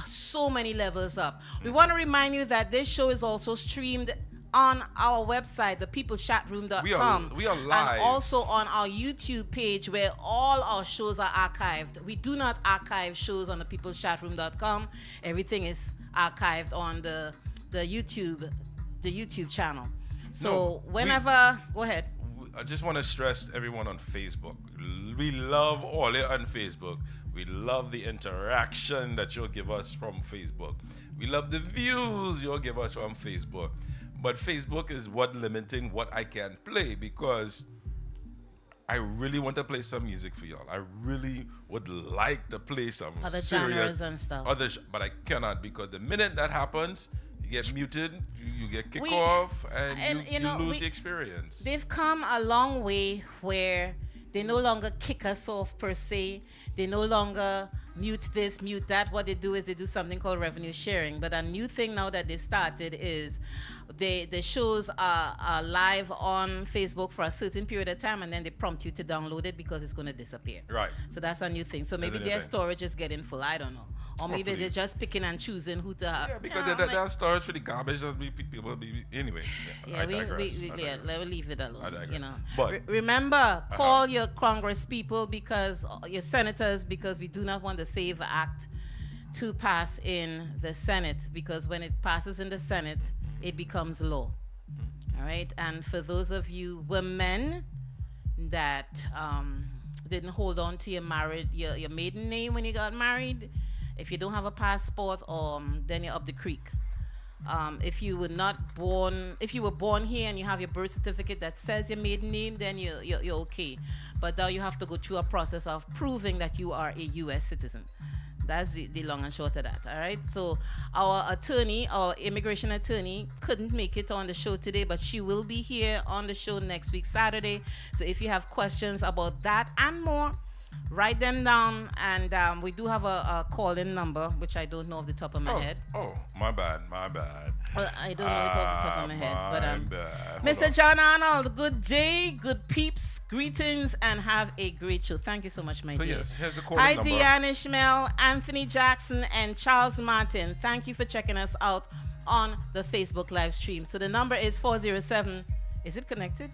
so many levels up. We want to remind you that this show is also streamed on our website, thepeoplechatroom.com. We are live. And also on our YouTube page, where all our shows are archived. We do not archive shows on thepeoplechatroom.com. Everything is archived on the YouTube channel. So whenever, go ahead. I just want to stress everyone on Facebook. We love all you on Facebook. We love the interaction that you'll give us from Facebook. We love the views you'll give us from Facebook. But Facebook is what limiting what I can play, because I really want to play some music for y'all. I really would like to play some Other serious genres and stuff. but I cannot, because the minute that happens, you get muted, you get kicked We- off, and and, you know, lose the experience. They've come a long way where they no longer kick us off per se. They no longer mute this, mute that. What they do is they do something called revenue sharing. But a new thing now that they started is the shows are live on Facebook for a certain period of time, and then they prompt you to download it because it's going to disappear. Right. So that's a new thing. So maybe a new their thing. storage is getting full. I don't know. Or maybe they're please. just picking and choosing who to have. Yeah, because You know, that storage for the garbage that people be anyway. Yeah, I we digress. let me leave it I alone. digress. You know, But- remember, call your Congress people, because your senators, because we do not want the SAVE Act to pass in the Senate, because when it passes in the Senate, it becomes law. All right, and for those of you women that didn't hold on to your your maiden name when you got married, if you don't have a passport, then you're up the creek. If you were born here and you have your birth certificate that says your maiden name, then you're okay. But now you have to go through a process of proving that you are a U.S. citizen. That's the long and short of that, all right? So our immigration attorney, couldn't make it on the show today, but she will be here on the show next week, Saturday. So if you have questions about that and more, write them down. And we do have a call-in number, which I don't know off the top of my head. Oh, my bad. Well, I don't know it off the top of my head. But bad. Mr. John Arnold, good day, good peeps, greetings, and have a great show. Thank you so much, my dear. So yes, here's the call Hi, number. Deanne Ishmael, Anthony Jackson, and Charles Martin. Thank you for checking us out on the Facebook live stream. So the number is 407. Is it connected?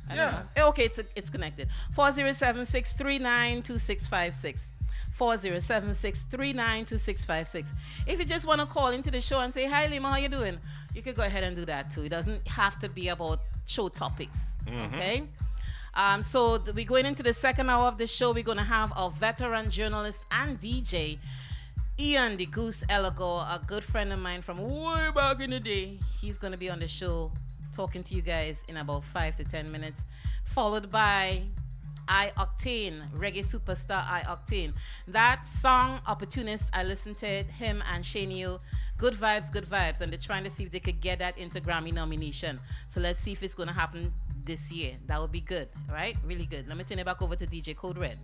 I don't know. Okay, it's connected. 407-639-2656. 407-639-2656. If you just want to call into the show and say, hi, Lima, how you doing? You could go ahead and do that too. It doesn't have to be about show topics, okay? So we're going into the second hour of the show. We're going to have our veteran journalist and DJ, Ian the Goose Eligon, a good friend of mine from way back in the day. He's going to be on the show talking to you guys in about 5 to 10 minutes, followed by I-Octane, reggae superstar I-Octane. That song, Opportunist, I listened to it, him and Shanio. Good vibes, and they're trying to see if they could get that into Grammy nomination. So let's see if it's going to happen this year. That would be good, right? Really good. Let me turn it back over to DJ Code Red.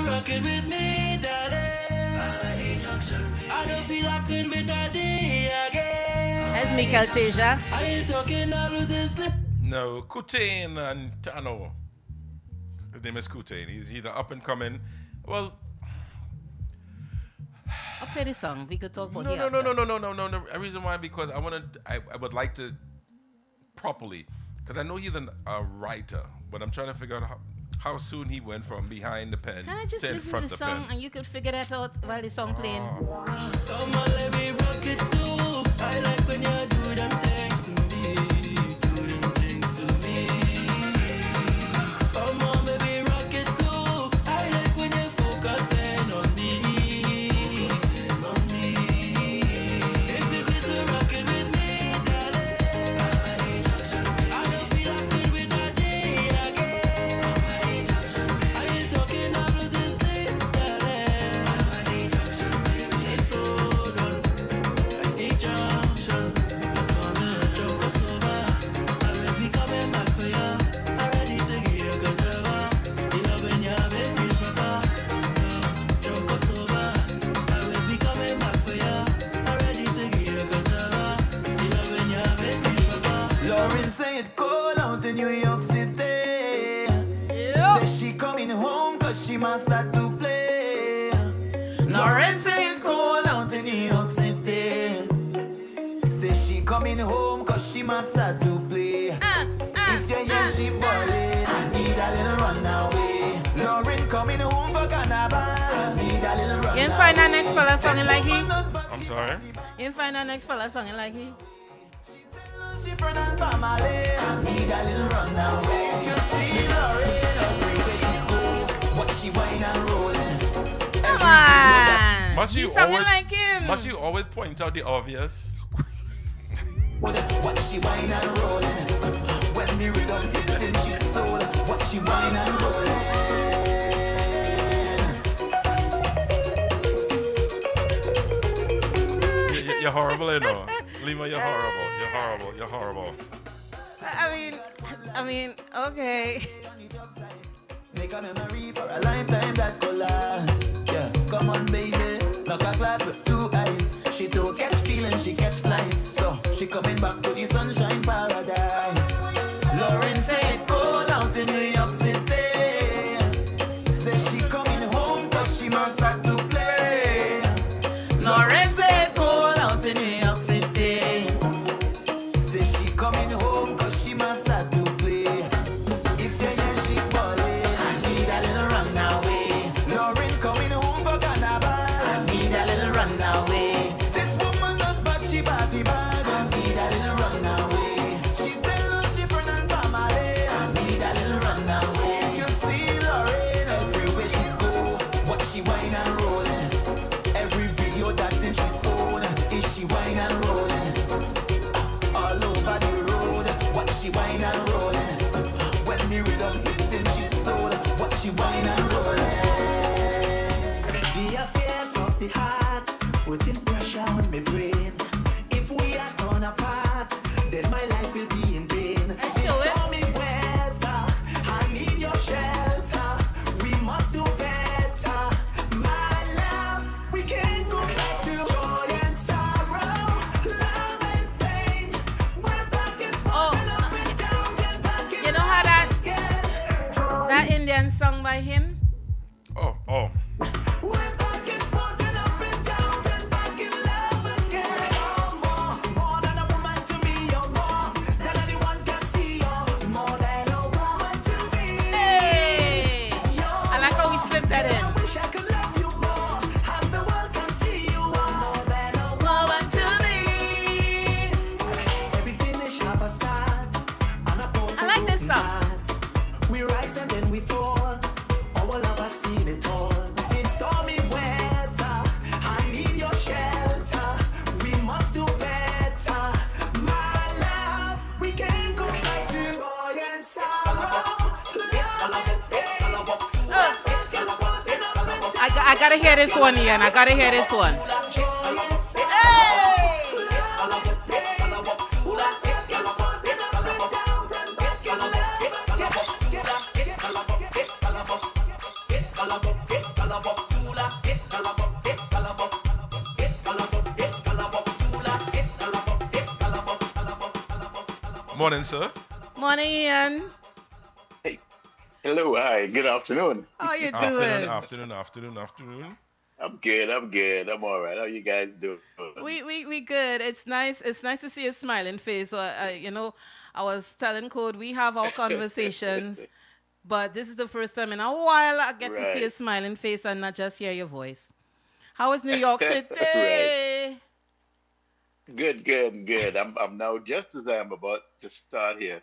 Rockin' with me, darling. I don't feel I could wait a day again. As Mikel Teja. I ain't talking, I lose this. No, Kutane and Tano. His name is Kutane. He's either up and coming. Well, I'll play this song. We could talk about no. The reason why, because I would like to properly, because I know he's a writer, but I'm trying to figure out how soon he went from behind the pen Can I just to in listen to front the of the song pen. and you could figure that out while the song playing? Come on, let me rock it too. I like when you do them things to me. Do them things to me. Come on, baby, rock it too. I like when you focusing on me. Focusing on me. If you fit to rock it with me, darling, I don't feel I could wait a day again. I ain't talking, I'm losing sleep, darling. Let's hold on. I need junction. Come and joke us over. I will be coming back for you. I'm ready to give you cassava. The love when you have it, real papa. Joke us over. I will be coming back for you. I'm ready to give you cassava. The love when you have it, real papa. Lauren say it cold out in New York City. Say she coming home cause she must start to play. Lauren say it cold out in New York City. Say she coming home cause she must start to play. If you hear she ballin', I need a little runaway. Lauren coming home for carnival. I need a little runaway. You didn't find that next fella singing like he? I'm sorry? You didn't find that next fella singing like he? She friend and family. I need a little runaway. If you see Lauren, everywhere she go, what she whine and rollin'. Come on. Must you He's singing always like him. Must you always point out the obvious? What she whine and rollin'. When the rhythm hit in she soul, what she whine and rollin'. You're horrible, you know. Lima, you're horrible. I mean, okay. Make a memory for a lifetime that could last. Yeah, come on, baby. Knock a glass with two eyes. She don't catch feelings, she catch flights. So she coming back to the sunshine paradise. Lauren said, cold out in New York City. Say she coming home, but she must start to play. Lauren said, cold out in New York City. Say she coming home, cause she must start to play. If you hear she ballin', I need a little runaway. Lauren coming home for carnival. I need a little runaway. This woman not bad, she body bad. I need a little runaway. she whine and rollin'. All over the road, what she whine and rollin'. When the rhythm hitting she soul, what she whine and rollin'. The affairs of the heart, putting pressure on my brain. If we are torn apart, then my life will be in vain. In stormy weather, I need your shelter. We must do better, my love. We can't go back to joy and sorrow, love and pain. We're back and forth and up and down, get back and You know how that Indian song by him? Oh. we're back and forth and up and down, get back in love again. More than a woman to me, you're more than anyone can see. You're more than a woman to me. Hey! I like how we slipped that I in. wish I could love you more, and the world can see you are more than a woman to me. Every finish have a start, and a I like this song. we rise and then we fall. Our love has seen it all. In stormy weather, I need your shelter. We must do better, my love. We can't go back to joy and sorrow, love and pain. I gotta hear this one, Ian. I gotta hear this one. Morning, sir. Morning, Ian. Hello, hi, good afternoon. How you doing? Afternoon. I'm good. I'm all right. How you guys doing? We good. It's nice to see a smiling face. So, you know, I was telling Code we have our conversations, but this is the first time in a while I get to see a smiling face and not just hear your voice. How is New York City? Right. Good. I'm now just as I'm about to start here.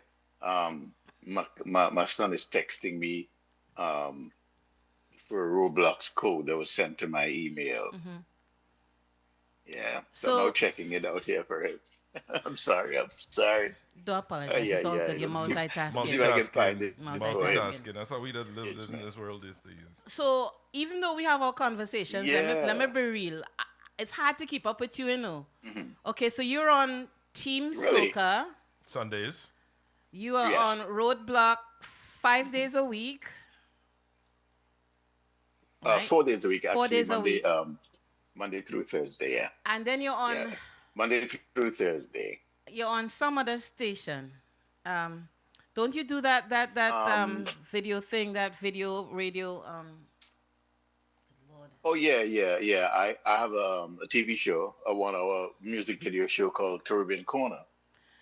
My son is texting me for a Roblox code that was sent to my email. Yeah, so I'm now checking it out here for him. I'm sorry. Don't apologize. It's all good. You're multitasking. See if I can find it. Multitasking. That's how we live in this world these days. So even though we have our conversations, let me be real. It's hard to keep up with you, you know. Okay, so you're on Team Soca. Sundays. You are on Roadblock 5 days a week. 4 days a week, actually. 4 days a week. Monday through Thursday, yeah. And then you're on... Yeah. Monday through Thursday. You're on some other station. Don't you do that video thing, that video radio... Oh, yeah. I have a TV show, a 1 hour music video show called Caribbean Corner.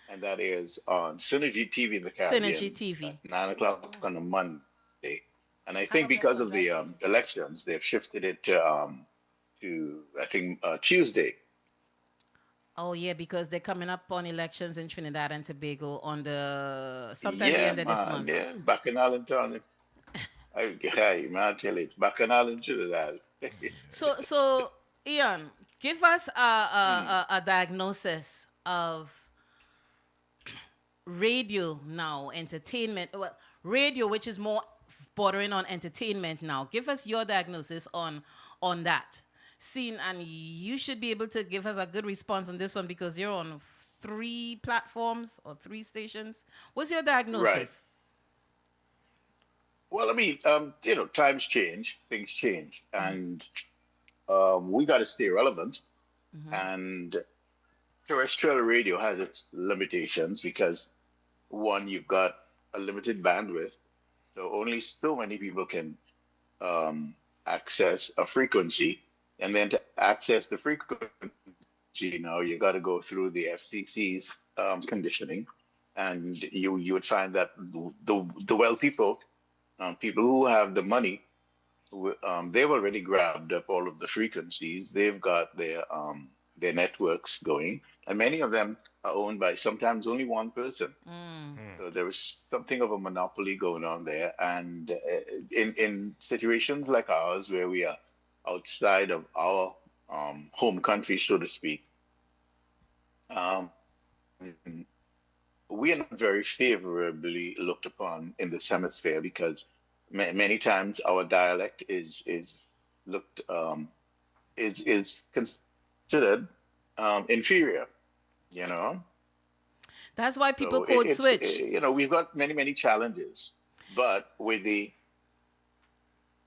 And that is on Synergy TV in the Caribbean. Synergy TV. At 9 o'clock on a Monday. And I think because of the elections, they've shifted it to Tuesday. Oh, yeah, because they're coming up on elections in Trinidad and Tobago on sometime the end of this month. Yeah, Bacchanal and Tony. I tell you, Bacchanal and Trinidad. So, Ian, give us a diagnosis of radio now, entertainment. Well, radio, which is more bordering on entertainment now. Give us your diagnosis on that scene, and you should be able to give us a good response on this one because you're on 3 platforms or 3 stations. What's your diagnosis? Right. Well, I mean, times change, things change, and we got to stay relevant. And terrestrial radio has its limitations because, one, you've got a limited bandwidth, so only so many people can access a frequency, and then to access the frequency, you got to go through the FCC's conditioning, and you would find that the well people who have the money, they've already grabbed up all of the frequencies. They've got their networks going, and many of them are owned by sometimes only one person. So there is something of a monopoly going on there. And in situations like ours, where we are outside of our home country, so to speak, Um, we are not very favorably looked upon in this hemisphere because many times our dialect is looked is considered inferior, you know. That's why people So code it's switch. we've got many challenges, but with the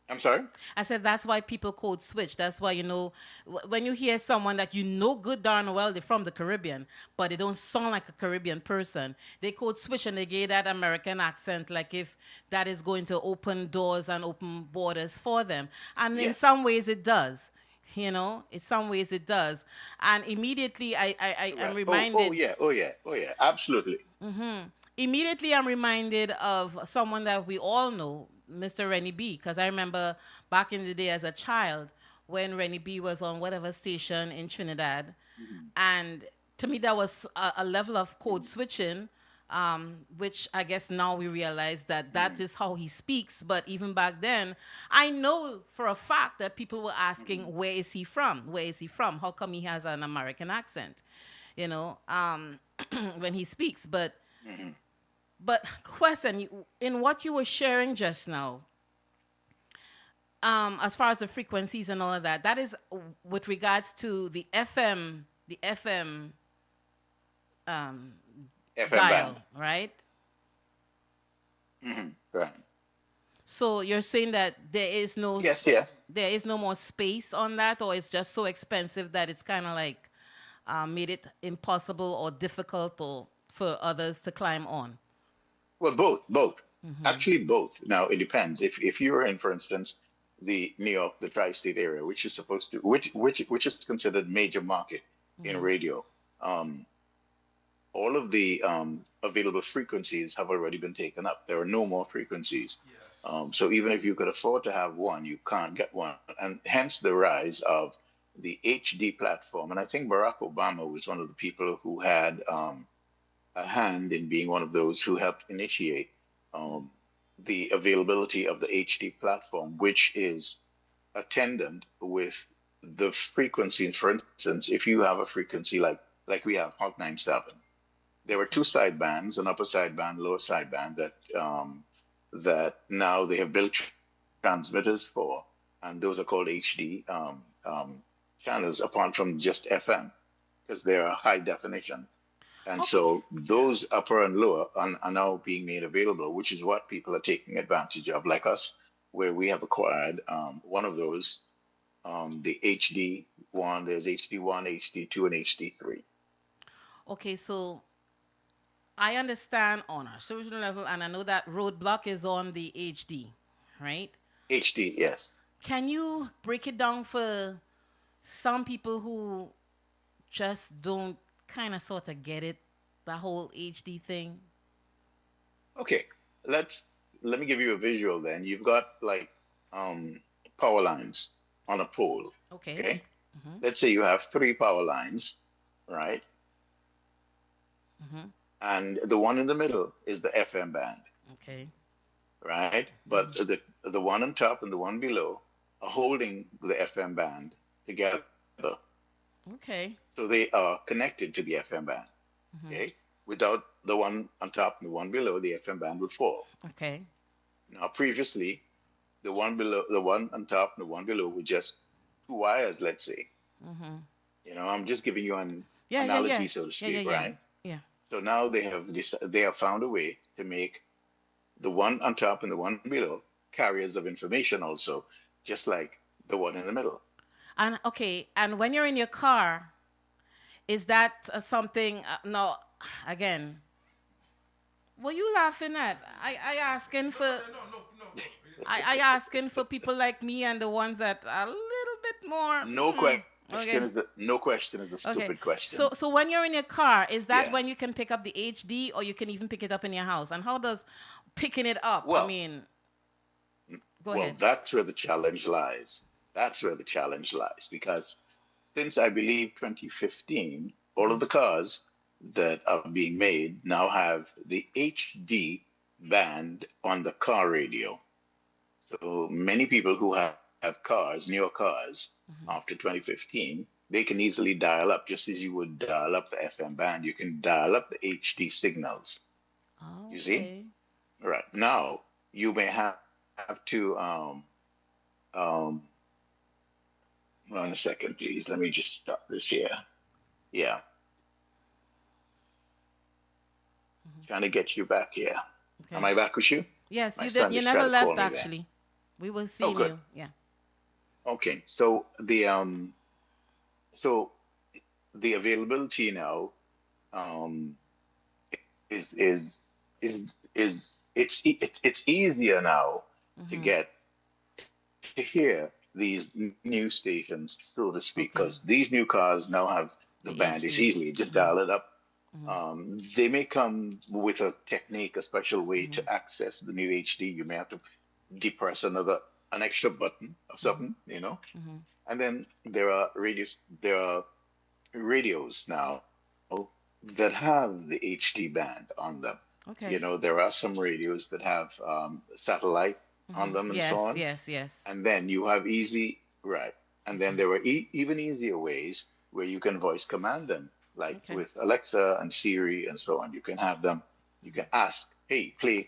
I'm sorry. I said that's why people code switch. That's why when you hear someone that you know good darn well they're from the Caribbean, but they don't sound like a Caribbean person, they code switch and they get that American accent, like if that is going to open doors and open borders for them. And in Yes. some ways it does. In some ways it does. And immediately I am Right. Oh reminded. yeah. Oh yeah. Oh yeah. Absolutely. Immediately I'm reminded of someone that we all know, Mr. Rennie B, because I remember back in the day as a child when Rennie B was on whatever station in Trinidad. And to me, that was a level of code switching, which I guess now we realize that that is how he speaks. But even back then, I know for a fact that people were asking, where is he from? Where is he from? How come he has an American accent? When he speaks. But question, in what you were sharing just now, as far as the frequencies and all of that, that is with regards to the FM FM dial, band. right? Right. So you're saying that Yes. there is no more space on that, or it's just so expensive that it's kind of like made it impossible or difficult for others to climb on. Well, both. Actually, both. Now it depends. If you're in, for instance, the New York, the tri-state area, which is supposed to, which is considered major market in radio, all of the available frequencies have already been taken up. There are no more frequencies. So even if you could afford to have one, you can't get one, and hence the rise of the HD platform. And I think Barack Obama was one of the people who had a hand in being one of those who helped initiate um, the availability of the HD platform, which is attendant with the frequencies. For instance, if you have a frequency like we have Hot 97, there were two sidebands, an upper sideband, lower sideband that now they have built transmitters for, and those are called HD channels, apart from just FM, because they are high definition. And so those upper and lower are now being made available, which is what people are taking advantage of, like us, where we have acquired one of those, the HD1. There's HD1, HD2, and HD3. Okay, so I understand on a certain level, and I know that Roadblock is on the HD, right? HD, yes. Can you break it down for some people who just don't kind of sort of get it, the whole HD thing? Okay, let me give you a visual then. You've got like power lines on a pole. Okay. Okay. Let's say you have three power lines, right? And the one in the middle is the FM band, Okay. right? But the one on top and the one below are holding the FM band together. Okay. So they are connected to the FM band. Okay. Without the one on top and the one below, the FM band would fall. Okay. Now, previously, the one below, the one on top and the one below were just two wires, let's say. I'm just giving you an analogy, so to speak, right? Yeah. So now they have found a way to make the one on top and the one below carriers of information also, just like the one in the middle. And okay, and when you're in your car, is that something? No, again. What you laughing at? I asking for. I asking for people like me and the ones that are a little bit more. No question. Okay. No question is a stupid question. So when you're in your car, is that Yeah. when you can pick up the HD, or you can even pick it up in your house? And how does picking it up? Well, I mean, go well, ahead. that's where the challenge lies. That's where the challenge lies, because since I believe 2015, all of the cars that are being made now have the HD band on the car radio. So many people who have cars, newer cars, after 2015, they can easily dial up, just as you would dial up the FM band. You can dial up the HD signals. You see? Okay. Right. Now, you may have to, hold on a second, please. Let me just stop this here. Yeah. Trying to get you back here. Okay. Am I back with you? Yes, My you son did. You just never tried to call left, me there. actually. We were Oh, seeing good. you. Yeah. Okay. So the availability now um, is it's easier now to get to hear these new stations, so to speak, because these new cars now have the band. It's easily just dial it up. They may come with a technique, a special way to access the new HD. You may have to depress an extra button or something, you know. And then there are radios now that have the HD band on them. Okay. You know, there are some radios that have satellite on them and so on. Yes. And then you have right. And then there are even easier ways where you can voice command them, like with Alexa and Siri and so on. You can have them, you can ask, hey, play,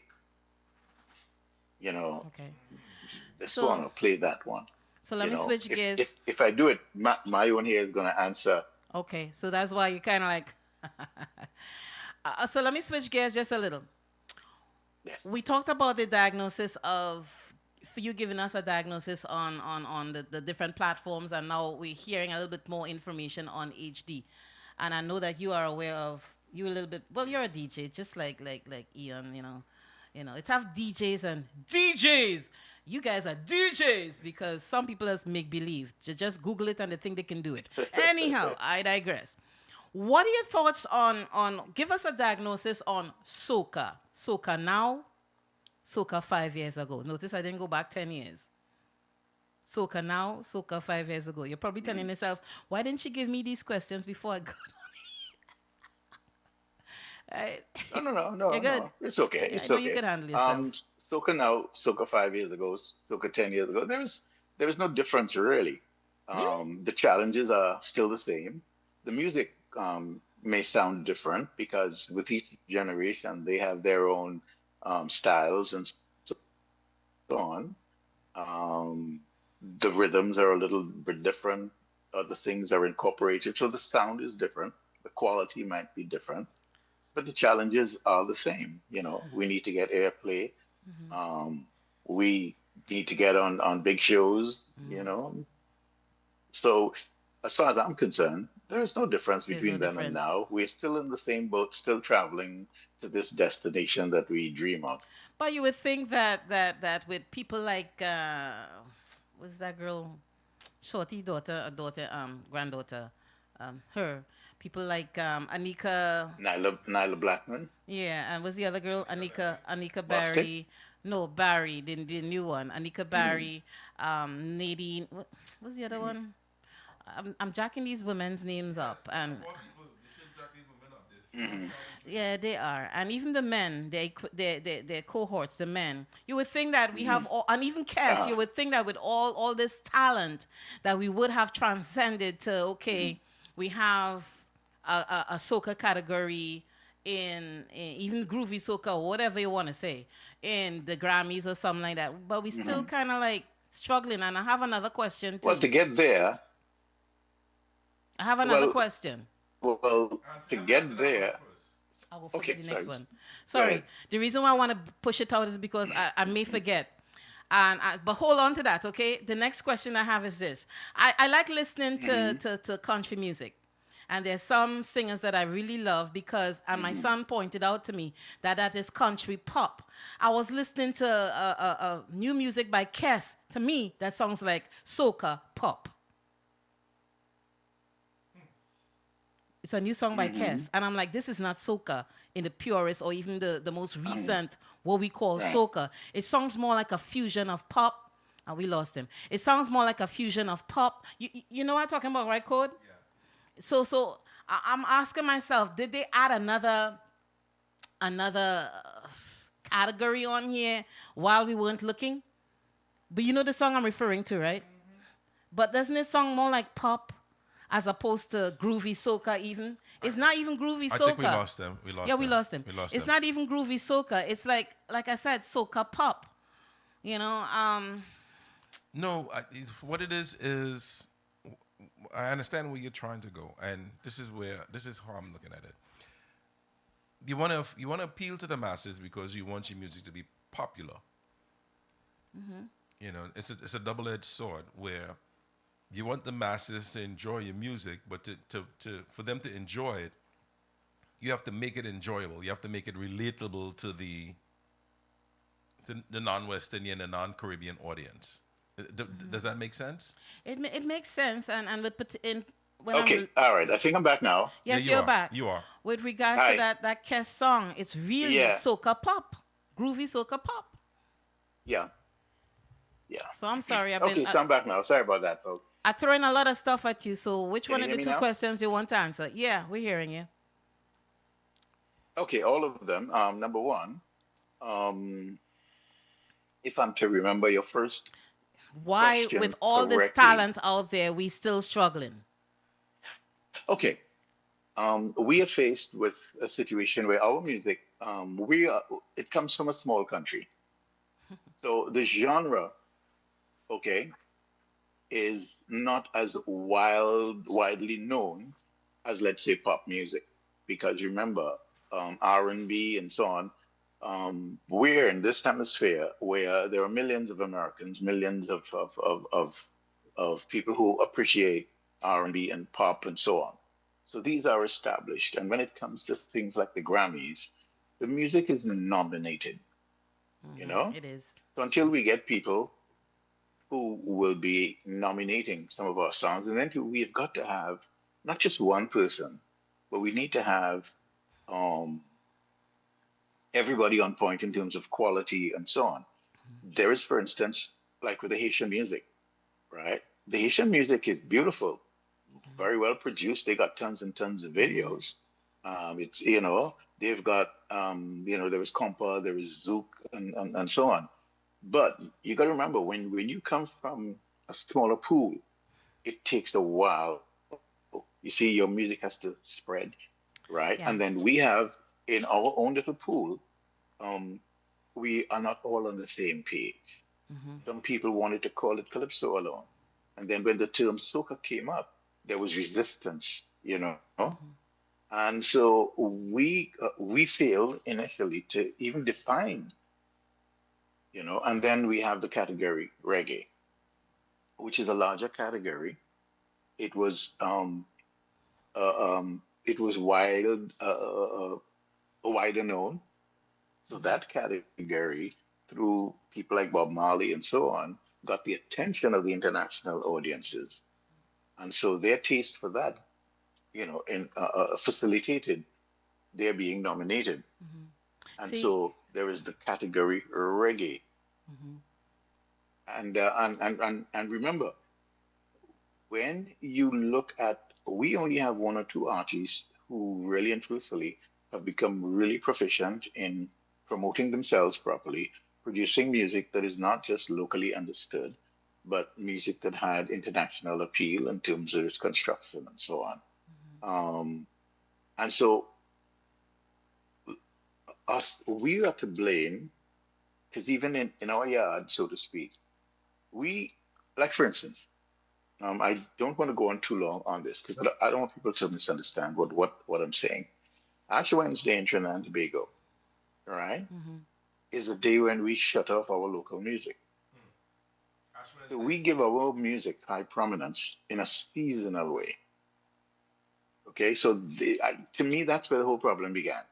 you know, this one or play that one. So let me switch gears. If I do it, my own here is going to answer. Okay, so that's why you kind of like. So let me switch gears just a little. Yes. We talked about the diagnosis for you giving us a diagnosis on the different platforms, and now we're hearing a little bit more information on HD. And I know that you are aware of, you a little bit, well, you're a DJ, just like Ian, you know, it's have DJs and DJs. You guys are DJs because some people just make believe. Just Google it and they think they can do it. Anyhow, I digress. What are your thoughts on give us a diagnosis on soca? Soca now, soca 5 years ago. Notice I didn't go back 10 years. Soca now, soca 5 years ago. You're probably telling yourself, why didn't she give me these questions before I got on it? Right? No. You're good? No. It's okay. Yeah, It's I know okay. you can handle yourself. Soca now, soca 5 years ago, soca 10 years ago. There was no difference really. The challenges are still the same. The music may sound different because with each generation they have their own styles and so on. The rhythms are a little bit different. Other things are incorporated, so the sound is different. The quality might be different, but the challenges are the same. You know, we need to get airplay. We need to get on big shows. You know, so as far as I'm concerned, there is no difference between then and now. We're still in the same boat, still traveling to this destination that we dream of. But you would think that with people like what's that girl, Shorty granddaughter, her people like Anika, Nyla Blackman. Yeah, and what's the other girl? Anika Barry. No, Barry, the new one. Anika Barry, Nadine. What's the other one? I'm jacking these women's names up, and yeah, they are. And even the men, their cohorts, the men. You would think that we have all, and even Cass, you would think that with all this talent, that we would have transcended to we have a soca category in even groovy soca or whatever you want to say in the Grammys or something like that. But we still kind of like struggling. And I have another question too. Well, to get there. I have another question. Well, to get there. I will forget the next one. Sorry. The reason why I want to push it out is because I may forget. But hold on to that, okay? The next question I have is this. I like listening to country music. And there's some singers that I really love because, and my son pointed out to me that is country pop. I was listening to new music by Kes. To me, that sounds like soca pop. It's a new song by Kes. And I'm like, this is not soca in the purest or even the most recent, what we call soca. It sounds more like a fusion of pop. And we lost him. It sounds more like a fusion of pop. You know what I'm talking about, right, Code? Yeah. So I'm asking myself, did they add another category on here while we weren't looking? But you know the song I'm referring to, right? But doesn't it sound more like pop? as opposed to groovy soca even. It's not even groovy soca. I think we lost them. We lost them. It's not even groovy soca. It's like I said, soca pop. You know, No, what it is I understand where you're trying to go, and this is how I'm looking at it. You want to appeal to the masses because you want your music to be popular. Mm-hmm. You know, it's a double-edged sword where you want the masses to enjoy your music, but to for them to enjoy it, you have to make it enjoyable. You have to make it relatable to the non-West Indian and non-Caribbean audience. Does that make sense? It makes sense, and Okay, all right. I think I'm back now. Yes, Yeah, you're back. You are. With regards Hi. to that Kes song, it's really Yeah. soca pop, groovy soca pop. Yeah. So I'm sorry. Okay, so I'm back now. Sorry about that, folks. I throw in a lot of stuff at you. So which Can one you of hear the me two now? questions you want to answer? Yeah, we're hearing you. Okay, all of them. Number one, if I'm to remember your first Why, question with all this correctly. talent out there, we still struggling? Okay. We are faced with a situation where our music, it comes from a small country. So the genre, okay, is not as widely known as, let's say, pop music, because remember, R&B and so on. We're in this hemisphere where there are millions of Americans, millions of people who appreciate R&B and pop and so on. So these are established, and when it comes to things like the Grammys, the music is nominated. You know, It is. so until we get people who will be nominating some of our songs, and then we've got to have not just one person, but we need to have everybody on point in terms of quality and so on. There is, for instance, like with the Haitian music, right? The Haitian music is beautiful, very well produced. They got tons and tons of videos. It's, they've got, there is compa, there is zouk, and so on. But you got to remember, when you come from a smaller pool, it takes a while. You see, your music has to spread, right? Yeah. And then we have in our own little pool, we are not all on the same page. Some people wanted to call it calypso alone, and then when the term soca came up, there was resistance, and so we failed initially to even define, and then we have the category reggae, which is a larger category. It was wider known. So that category, through people like Bob Marley and so on, got the attention of the international audiences, and so their taste for that, facilitated their being nominated. And See- so there is the category reggae. And remember, when you look at, we only have one or two artists who really and truthfully have become really proficient in promoting themselves properly, producing music that is not just locally understood, but music that had international appeal in terms of its construction and so on. And so we are to blame, because even in our yard, so to speak, like for instance, I don't want to go on too long on this because I don't want people to misunderstand what I'm saying. Ash Wednesday in Trinidad and Tobago, all right, is a day when we shut off our local music. So we give our music high prominence in a seasonal way. Okay, so to me, that's where the whole problem began.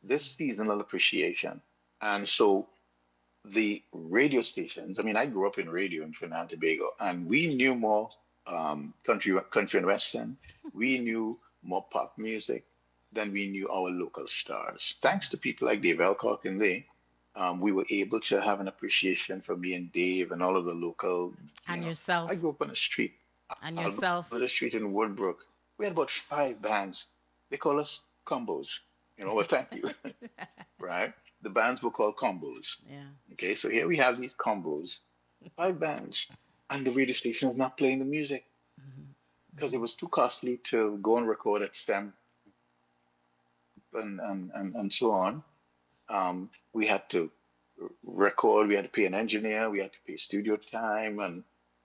This seasonal appreciation. And so the radio stations, I mean, I grew up in radio in Trinidad and Tobago, and we knew more country and western. We knew more pop music than we knew our local stars. Thanks to people like Dave Elcock and we were able to have an appreciation for me and Dave and all of the local. And yourself. I grew up on a street. And yourself. On a street in Woodbrook. We had about 5 bands. They call us combos. Well, thank you. Right? The bands were called combos. Yeah. Okay, so here we have these combos, 5 bands, and the radio station is not playing the music. because it was too costly to go and record at STEM and so on. We had to record, we had to pay an engineer, we had to pay studio time, and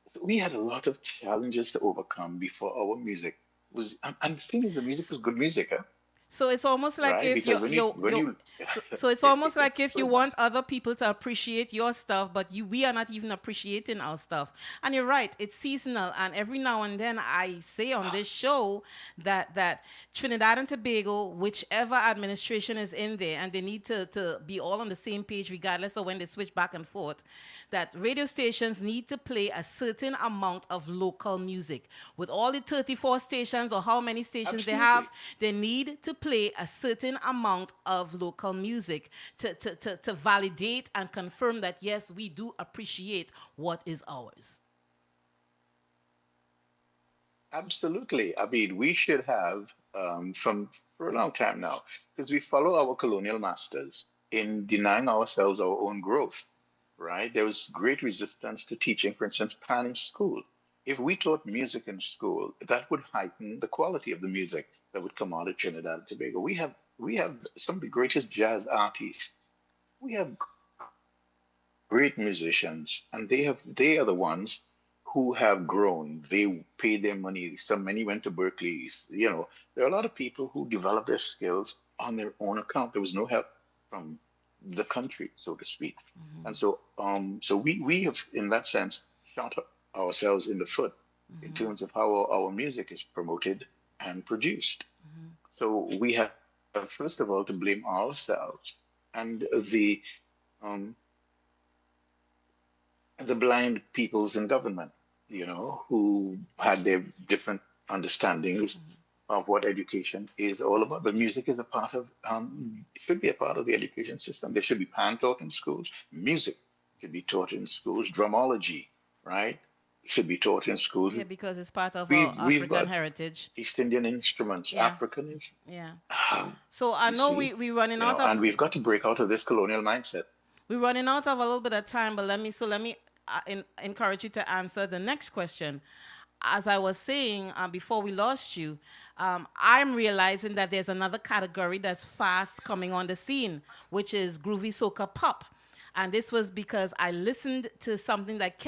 so we had a lot of challenges to overcome before our music was. And the thing is, the music was good music, huh? So it's almost like Right? if Because when you so it's almost like it's if you so want other people to appreciate your stuff, but we are not even appreciating our stuff. And you're right, it's seasonal. And every now and then I say on this show that Trinidad and Tobago, whichever administration is in there, and they need to be all on the same page regardless of when they switch back and forth, that radio stations need to play a certain amount of local music. With all the 34 stations or how many stations they have, they need to play a certain amount of local music to validate and confirm that, yes, we do appreciate what is ours. Absolutely. I mean, we should have from for a long time now, because we follow our colonial masters in denying ourselves our own growth, right? There was great resistance to teaching, for instance, pan in school. If we taught music in school, that would heighten the quality of the music that would come out of Trinidad and Tobago. We have some of the greatest jazz artists. We have great musicians, and they are the ones who have grown. They paid their money. Many went to Berkeley. You know, there are a lot of people who developed their skills on their own account. There was no help from the country, so to speak. And so we have, in that sense, shot ourselves in the foot in terms of how our music is promoted and produced. So we have, first of all, to blame ourselves and um, the blind peoples in government, who had their different understandings of what education is all about. But music is a part of, should be a part of the education system. There should be pan taught in schools. Music should be taught in schools. Drumology, right, should be taught in schools. Yeah, because it's part of We've our we've African got heritage. East Indian instruments, Yeah. African Yeah. instruments. So I You know see, we running out of and we've got to break out of this colonial mindset. we're running out of a little bit of time, but let me encourage you to answer the next question. As I was saying before we lost you, I'm realizing that there's another category that's fast coming on the scene, which is groovy soca pop. And this was because I listened to something that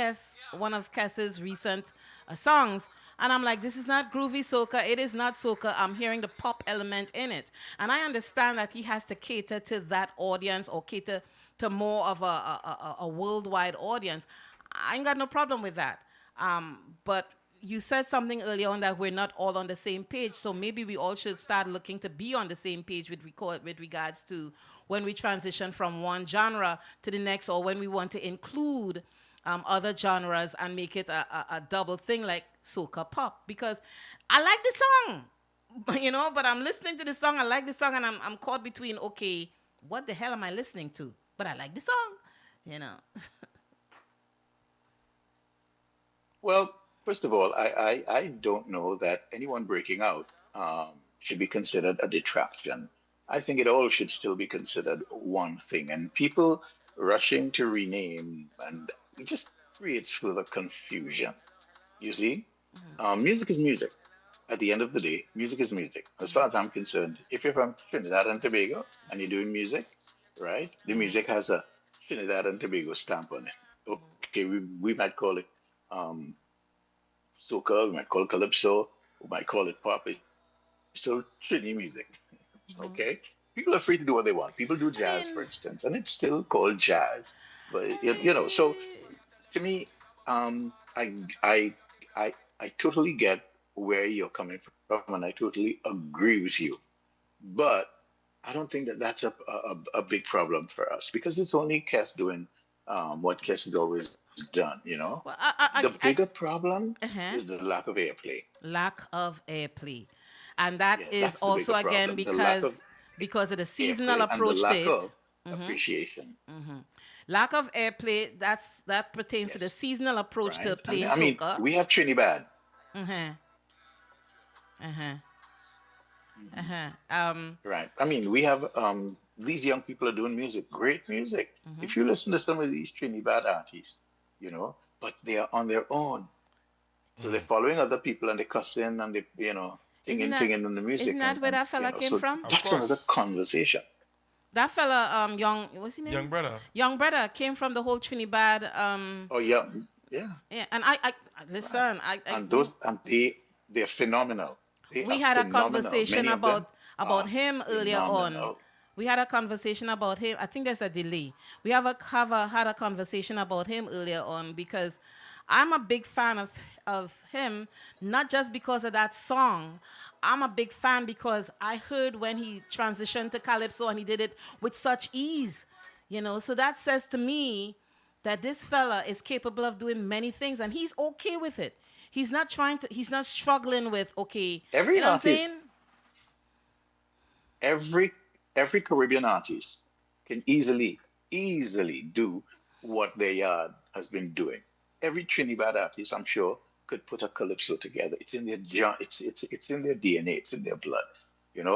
one of Kess's recent songs, and I'm like, this is not groovy soca. It is not soca. I'm hearing the pop element in it. And I understand that he has to cater to that audience or cater to more of a worldwide audience. I ain't got no problem with that. But you said something earlier on that we're not all on the same page, so maybe we all should start looking to be on the same page with regards to when we transition from one genre to the next, or when we want to include other genres and make it a double thing like soca pop. Because I like the song, but I'm listening to the song, I like the song, and I'm caught between, okay, what the hell am I listening to? But I like the song. Well, first of all, I don't know that anyone breaking out should be considered a detraction. I think it all should still be considered one thing. And people rushing to rename and it just creates further confusion. You see, music is music. At the end of the day, music is music. As far as I'm concerned, if you're from Trinidad and Tobago and you're doing music, right, the music has a Trinidad and Tobago stamp on it. Okay, we might call it soca, we might call it calypso, we might call it pop. It's still Trini music. Okay, people are free to do what they want. People do jazz, for instance, and it's still called jazz. But so to me, I I I totally get where you're coming from, and I totally agree with you. But I don't think that that's a big problem for us because it's only Kes doing what Kes has always done. Well, The bigger problem uh-huh. is the lack of airplay. Lack of airplay. And that Yes, is that's the also, bigger again, problem. The lack of because of the seasonal airplay and the approach to lack it. of appreciation. Lack of airplay, that pertains to the Yes, seasonal approach to right? playing I mean, soca. we have Trinidad. Uh-huh. Uh-huh. Uh-huh. Right. I mean, we have these young people are doing music, great music. If you listen to some of these Trinidad artists, but they are on their own. So they're following other people and they cussing and they, Isn't singing in the music. isn't that where that fella came So from? that's another conversation. That fella, what's his name? Young brother. Young brother came from the whole Trinidad. Oh yeah. Yeah, and I listen. And they're phenomenal. We had a conversation Many of them about are him earlier on. phenomenal. We had a conversation about him. I think there's a delay. We had a conversation about him earlier on because I'm a big fan of him, not just because of that song. I'm a big fan because I heard when he transitioned to Calypso and he did it with such ease, So that says to me that this fella is capable of doing many things and he's okay with it. He's not struggling with, okay. Every you know artist, what I'm saying? every Caribbean artist can easily do what their yard has been doing. Every Trinidad artist, I'm sure, could put a calypso together. It's in their it's in their DNA, it's in their blood,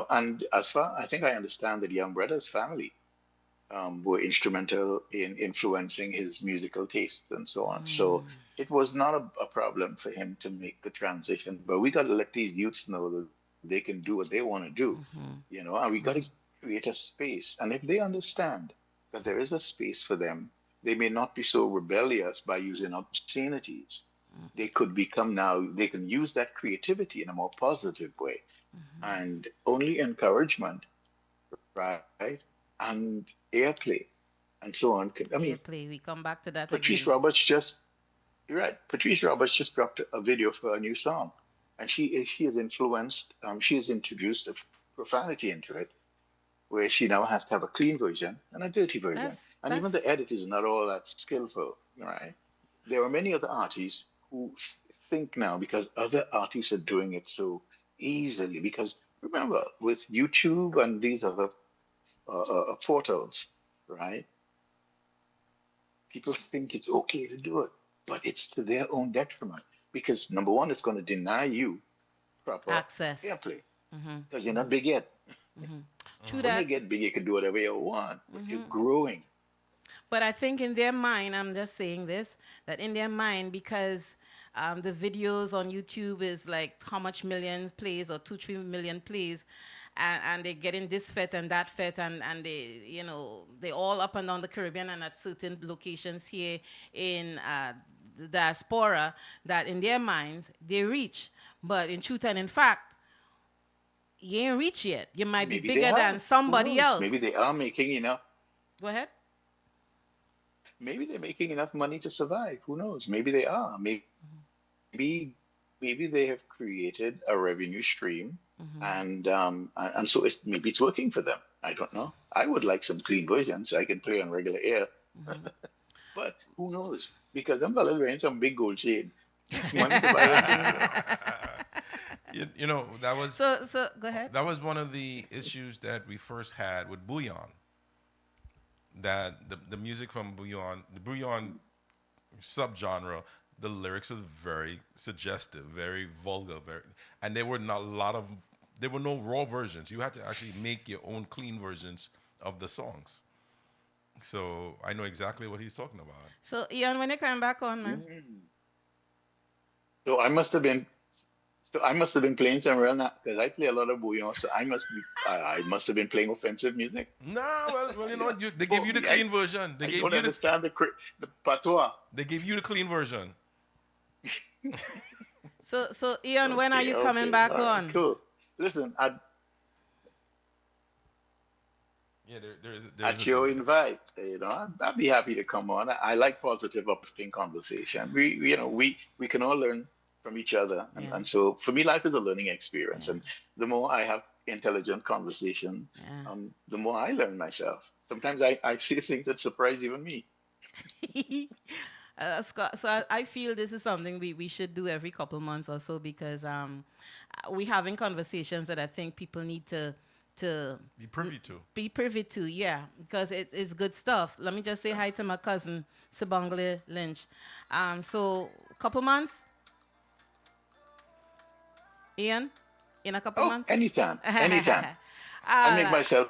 And as far I think I understand that Young Brother's family were instrumental in influencing his musical tastes and so on. So it was not a problem for him to make the transition. But we got to let these youths know that they can do what they want to do, and we got to create a space. And if they understand that there is a space for them, they may not be so rebellious by using obscenities. They could they can use that creativity in a more positive way. And only encouragement, right? And airplay and so on. Airplay, we come back to that Patrice again. Roberts just dropped a video for a new song. And she has influenced, she has introduced a profanity into it, where she now has to have a clean version and a dirty version. Even the edit is not all that skillful, right? There are many other artists who think now, because other artists are doing it so easily, because remember, with YouTube and these other portals, right? People think it's okay to do it, but it's to their own detriment. Because number one, it's going to deny you proper access, airplay, because you're not big yet. True When that. you get big, you can do whatever you want, but you're growing. But I think in their mind, I'm just saying this, that in their mind, because the videos on YouTube is like how much millions plays or 2-3 million plays, and they're getting this fet and that fet, and they, they all up and down the Caribbean and at certain locations here in the diaspora, that in their minds, they reach. But in truth and in fact, you ain't reach yet. You might be bigger than somebody else. Maybe they are making enough. Go ahead. Maybe they're making enough money to survive. Who knows? Maybe they are. Maybe they have created a revenue stream, and so maybe it's working for them. I don't know. I would like some clean versions so I can play on regular air. But who knows? Because I'm gonna wearing some big gold chain. Money to buy that was so go ahead. That was one of the issues that we first had with Bouillon. That the music from Bouillon, the Bouillon subgenre, the lyrics was very suggestive, very vulgar, and there were no raw versions. You had to actually make your own clean versions of the songs. So I know exactly what he's talking about. So Ian, when you come back on, man. So I must have been playing some real because I play a lot of bouillon. So I must have been playing offensive music. No, well you know what? They give you the clean version. They don't understand the patois. They give you the clean version. So Ian, when are you coming back on? Cool. Listen, there's at your invite, I'd be happy to come on. I like positive, uplifting conversation. We can all learn from each other, and so for me, life is a learning experience. And the more I have intelligent conversation, the more I learn myself. Sometimes I see things that surprise even me. Scott, so I feel this is something we should do every couple months or so, because we're having conversations that I think people need to be privy to, yeah, because it's good stuff. Let me just say hi to my cousin Sibangle Lynch. So a couple months, Ian, in a couple months. Anytime. I make myself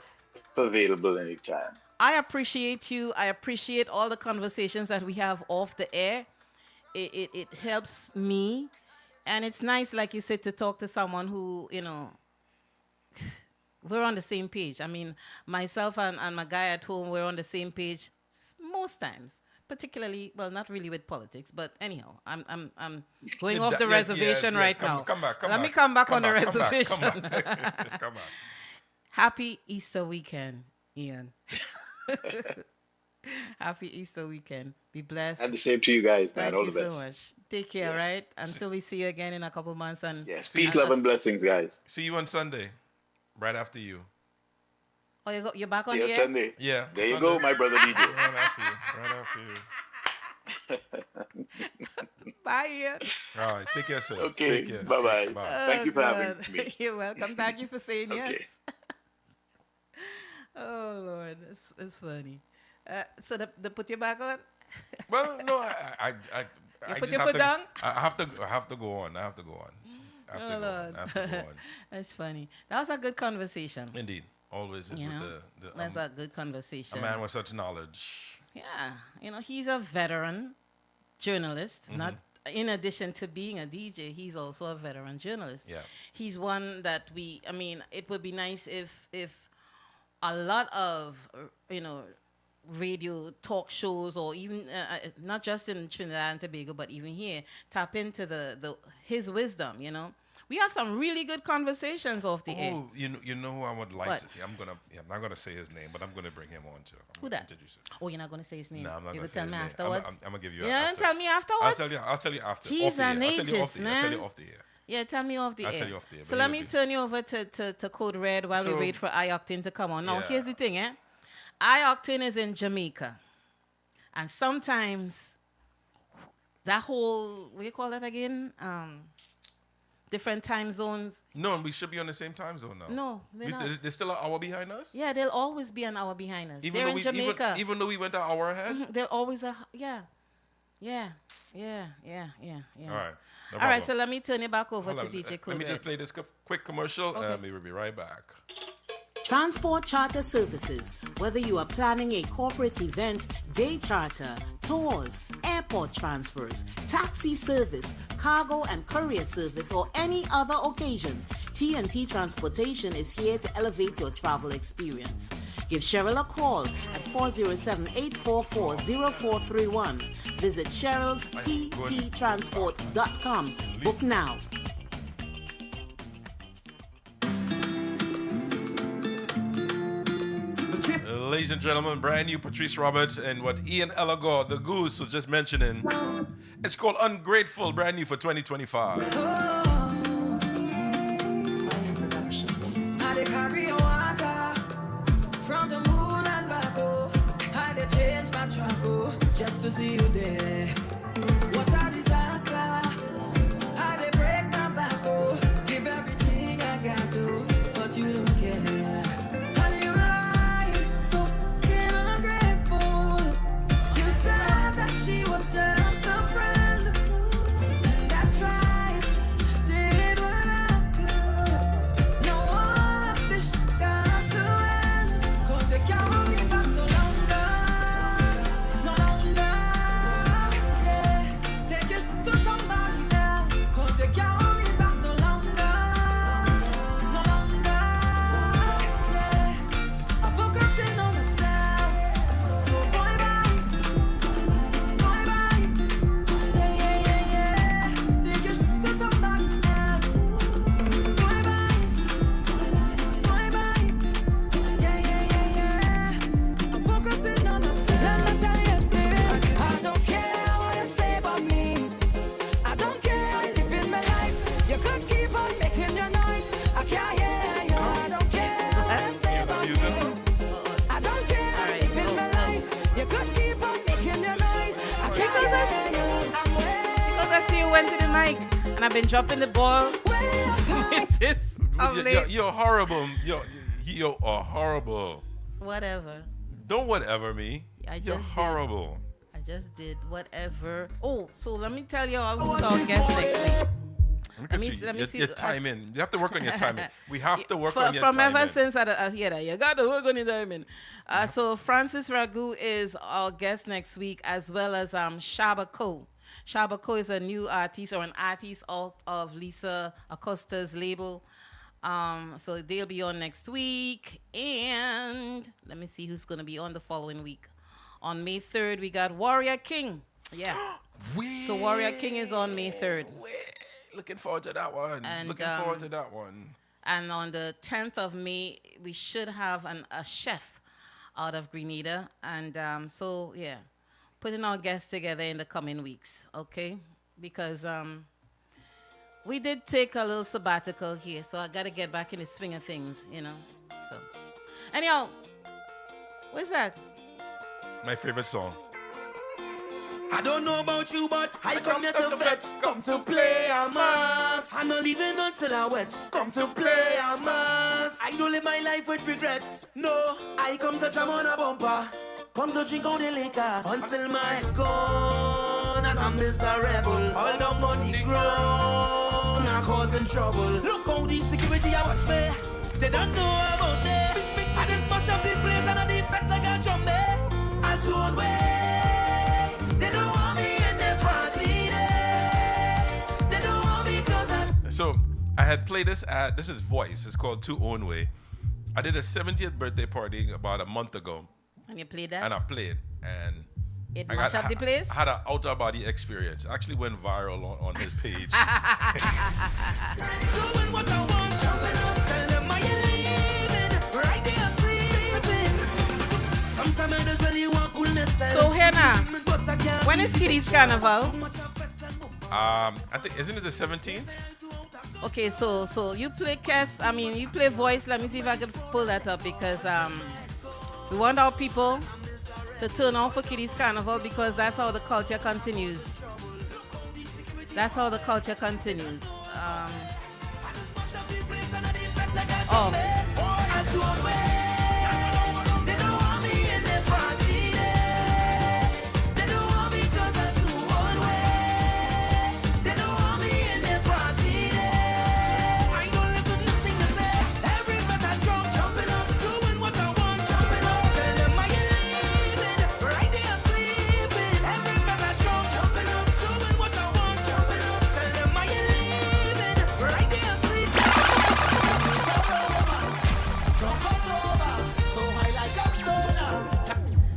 available anytime. I appreciate you. I appreciate all the conversations that we have off the air. It helps me. And it's nice, like you said, to talk to someone who, you know, we're on the same page. I mean, myself and my guy at home, we're on the same page most times. Particularly, well, not really with politics, but anyhow, I'm going off the reservation right now. Let me come back on the reservation. Come back. Happy Easter weekend, Ian. Happy Easter weekend. Be blessed. And the same to you guys, man. Thank All you the best. so much. Take care, right? Until we see you again in a couple months. And yes, peace, love, and blessings, guys. See you on Sunday, right after you. Oh, you're back on See you the on air? Sunday. Yeah. There you go, my brother DJ. Right after you. Bye, Ian. All right, take care, sir. Okay, Take care. bye-bye. Bye. Thank you for having me. You're welcome. Thank you for saying Okay. yes. Oh, Lord. It's funny. So they put you back on? Well, no, I You put just your have foot to, down? I have to go on. I have to go on. Oh, Lord. That's funny. That was a good conversation. Indeed. Always is You with know, the that's a good conversation. a man with such knowledge. Yeah. You know, he's a veteran journalist. Mm-hmm. Not in addition to being a DJ, he's also a veteran journalist. Yeah. He's one that I mean, it would be nice if a lot of, you know, radio talk shows, or even not just in Trinidad and Tobago, but even here, tap into his wisdom. You know, we have some really good conversations off the air. Oh, you know who I would like What? to. I'm not gonna say his name, but I'm gonna bring him on too. Who that? Introduce him. Oh, you're not going to say his name. No, I'm not You gonna will say tell his me name. afterwards. I'm gonna give you. You don't tell me afterwards. I'll tell you after. Jeez, Off the air. and I'll tell you ages, off the air. I'll man. tell you off the air. Yeah, tell me off the I'll air. tell you off the air, So but let he'll me be- turn you over to Code Red while we So- wait for I-Octane to come on. Now, Yeah. here's the thing, I-Octane is in Jamaica. And sometimes that whole, what do you call that again? Different time zones. No, we should be on the same time zone now. No, we're not. They're still an hour behind us. Yeah, they'll always be an hour behind us. Even They're though in we Jamaica. even though we went an hour ahead. They're always yeah. All right. No All right, problem. so let me turn it back over Hold to on, DJ Let Code me Red. just play this quick commercial, Okay. and we will be right back. Transport charter services. Whether you are planning a corporate event, day charter, tours, airport transfers, taxi service, cargo and courier service, or any other occasion, T&T Transportation is here to elevate your travel experience. Give Cheryl a call at 407-844-0431. Visit Cheryl's TTTransport.com. Book now. Ladies and gentlemen, brand new Patrice Roberts and what Ian Eligon, the Goose, was just mentioning. It's called Ungrateful, brand new for 2025. I dey carry water from the moon and back, oh. I dey change my track, oh, just to see you there. What a disaster. I dey break my back, oh. Give everything I got to, but you don't care. And you lie, so fucking ungrateful. You said that she was just a friend, and I tried, did what I could. No, all of this shit got to end, 'cause you can't hold me back no longer. No longer, yeah. Take your shit to somebody else, 'cause you can't hold me back no longer. No longer, yeah. I'm focusing on myself. So boy, bye. Boy, bye. Yeah. Take your shit to somebody else. Boy, bye. Boy, bye. Yeah. I'm focusing on myself. Let me tell you this. I don't care what you say about me. I don't care how you live in my life. You could keep on making your noise. I can't hear you. I don't care what you say about me. I don't care how you live in my life. You could keep on making your noise. I can't hear you. I'm Because I see you went to the mic, and I've been dropping the ball with this of late. You're horrible. You're horrible. Whatever. Don't whatever me. I You're just did. horrible. I just did whatever. Oh, so let me tell you all who's our guest next week. Let me see. Your timing. You have to work on your timing. We have to work on your From timing. ever since I hear that, you got to work on your timing. So Francis Ragu is our guest next week, as well as Shaba Cole. Shabako is a new artist or an artist out of Lisa Acosta's label. So they'll be on next week. And let me see who's going to be on the following week. On May 3rd, we got Warrior King. Yeah. So Warrior King is on May 3rd. Looking forward to that one. And on the 10th of May, we should have a chef out of Grenada. And so, yeah, putting our guests together in the coming weeks, okay? Because we did take a little sabbatical here, so I got to get back in the swing of things, you know? So, anyhow, what's that? My favorite song. I don't know about you, but I come here to vet. Come to play a mass. I'm not leaving until I wet. Come to play a mass. I don't live my life with regrets. No, I come to jam on a bumper. Come to drink on the liquor until my head gone and I'm miserable. All the money grown, I'm causing trouble. Look how the security I watch me. They don't know about me. I just mash up the place and I defect like a drum. I don't way. So I had played this ad. This is Voice. It's called Two Own Way. I did a 70th birthday party about a month ago. And you played that? And I played. And it mashed up the place? I had an outer body experience. Actually went viral on his page. So Hannah, when is Kiddies Carnival? I think, isn't it the 17th? Okay, so you play you play Voice. Let me see if I can pull that up because we want our people to turn on for Kiddies Carnival because that's how the culture continues. That's how the culture continues.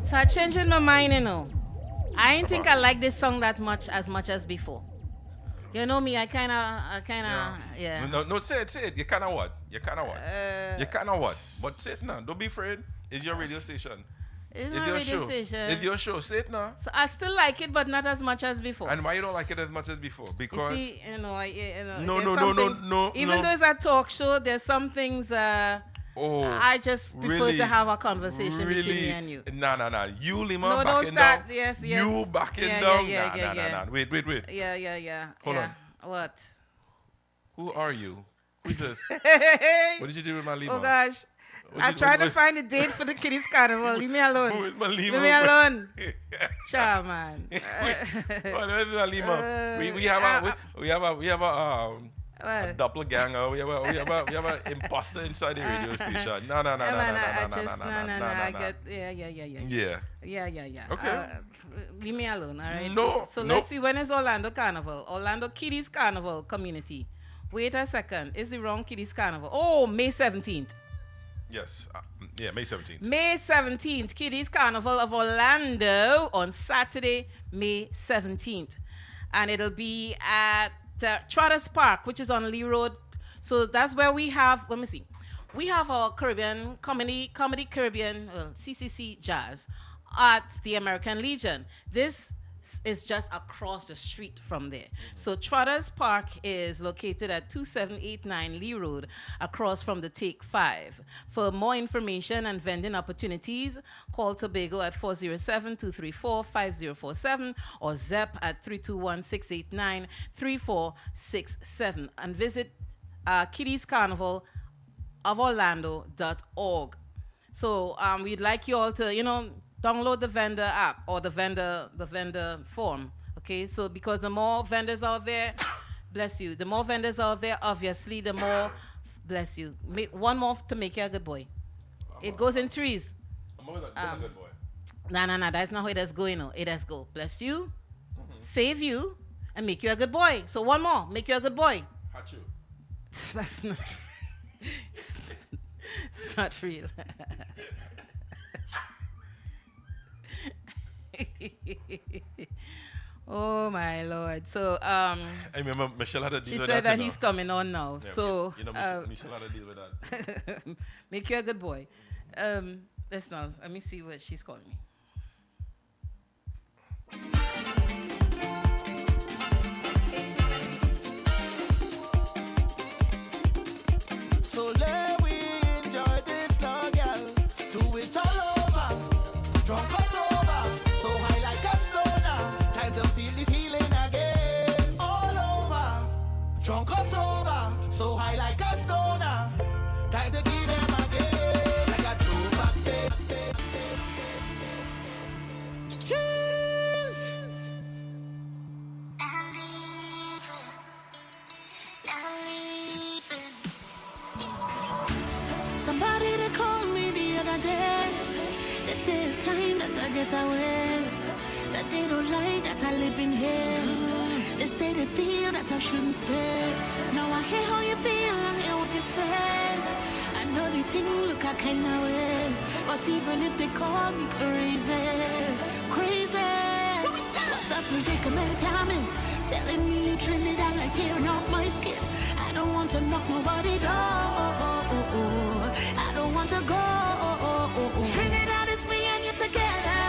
So I changed my mind, you know. I ain't think I like this song that much as before. You know me, I kinda, yeah. No, say it. You kinda what? You kinda what? But say it now. Don't be afraid. It's your radio station. It's my radio station. It's your show. Say it now. So I still like it, but not as much as before. And why you don't like it as much as before? Because you see, No. Even though it's a talk show, there's some things. I just prefer to have a conversation between me and you. Nah. You, Lima, no, backing don't start. down. Yes. You backing down. Yeah. Nah. Wait. Yeah. Hold on. What? Who are you? Who's this? What did you do with my Lima? Oh gosh. I tried to find a date for the Kiddies Carnival. Leave me alone. Who is my Lima? Leave me alone. Ciao, man. Where's my Lima? We have a doppelganger. We have an imposter inside the radio station. No. I get. Yeah. Okay. Leave me alone, all right? No. So let's see, when is Orlando Carnival? Orlando Kiddies Carnival community. Wait a second. Is it wrong? Kiddies Carnival. Oh, May 17th. Yes. May 17th. May 17th. Kiddies Carnival of Orlando on Saturday, May 17th. And it'll be at Trotters Park, which is on Lee Road. So that's where we have, let me see. We have our Caribbean, comedy Caribbean, CCC Jazz at the American Legion. This is just across the street from there. So Trotters Park is located at 2789 Lee Road, across from the Take 5. For more information and vending opportunities, call Tobago at 407-234-5047 or ZEP at 321-689-3467 and visit Kiddies Carnival of Orlando.org. So we'd like you all to, download the vendor app or the vendor form. Okay, so because the more vendors out there, bless you. The more vendors out there, obviously, the more, bless you. One more to make you a good boy. It goes in threes. I'm a good boy. No. That's not how it has going. No, it has go. Bless you. save you, and make you a good boy. So one more, make you a good boy. Hachu. That's not. It's not real. Oh my Lord. So I remember Michelle had a deal she with said that. that he's coming on now. Yeah, so Michelle had a deal with that. make you a good boy. Let's not. Let me see what she's calling me. So let we enjoy this now, girl. Do it all over. Drunk or sober. So high like a stoner. Time to feel the feeling again. All over. Drunk or sober. So high like a stoner. Time to give them again. Like a throwback day. Cheers. Somebody that called me the other day. They say it's time that I get away. That they don't like that I live in here. They say they feel that I shouldn't stay. Now I hear how you feel and hear what you say. I know they think look I kinda way. But even if they call me crazy, crazy. What's a predicament I'm in? Telling me you Trinidad like tearing off my skin. I don't want to knock nobody down. I don't want to go. Trinidad is me and you together.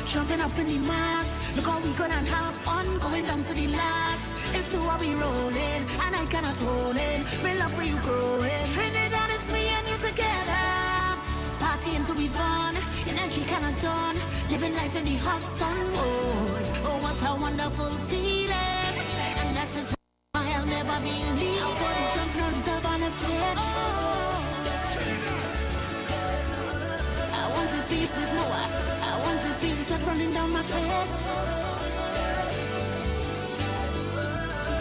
Jumping up in the mass. Look how we gonna have fun going down to the last. It's to how we rolling and I cannot hold it. My love for you growing. Trinidad is me and you together. Party until we born. Energy cannot done. Living life in the hot sun. Oh, what a wonderful feeling. And that is why I'll never be leaving. I wanna jump, no deserve on a stage. I want to be with Noah. I want to be the sweat running down my face.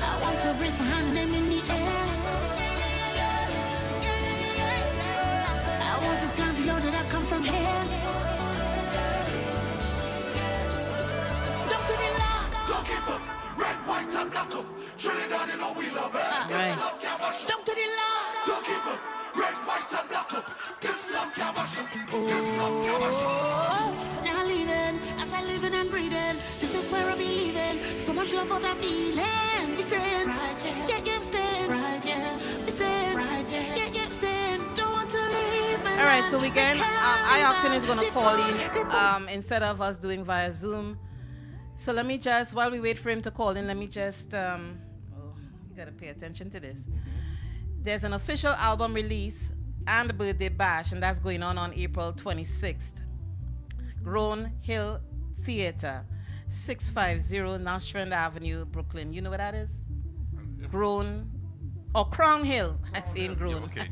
I want to raise my hand and them in the air. I want to tell the Lord that I come from here. Dr. Milan. Don't keep up. Red, white, and black up. Trinidad, you know we love it. This love can't mash up. Dr. Milan. Don't keep up. Red, white, and black up. This love can't mash up. This love can't mash up. Now living, as I living and breathing. This is where I be leaving. So much love what I'm feeling. You staying right here. Yeah, I'm staying right here. You staying right here. Yeah, I'm staying. Don't want to leave. All right, so again, I-Octane is going to call in instead of us doing via Zoom. So let me just, while we wait for him to call in, let me just, you got to pay attention to this. There's an official album release and birthday bash, and that's going on April 26th. Grown Hill Theater, 650 Nostrand Avenue, Brooklyn. You know what that is? Grown, or Crown Hill. I say in Grown. Okay.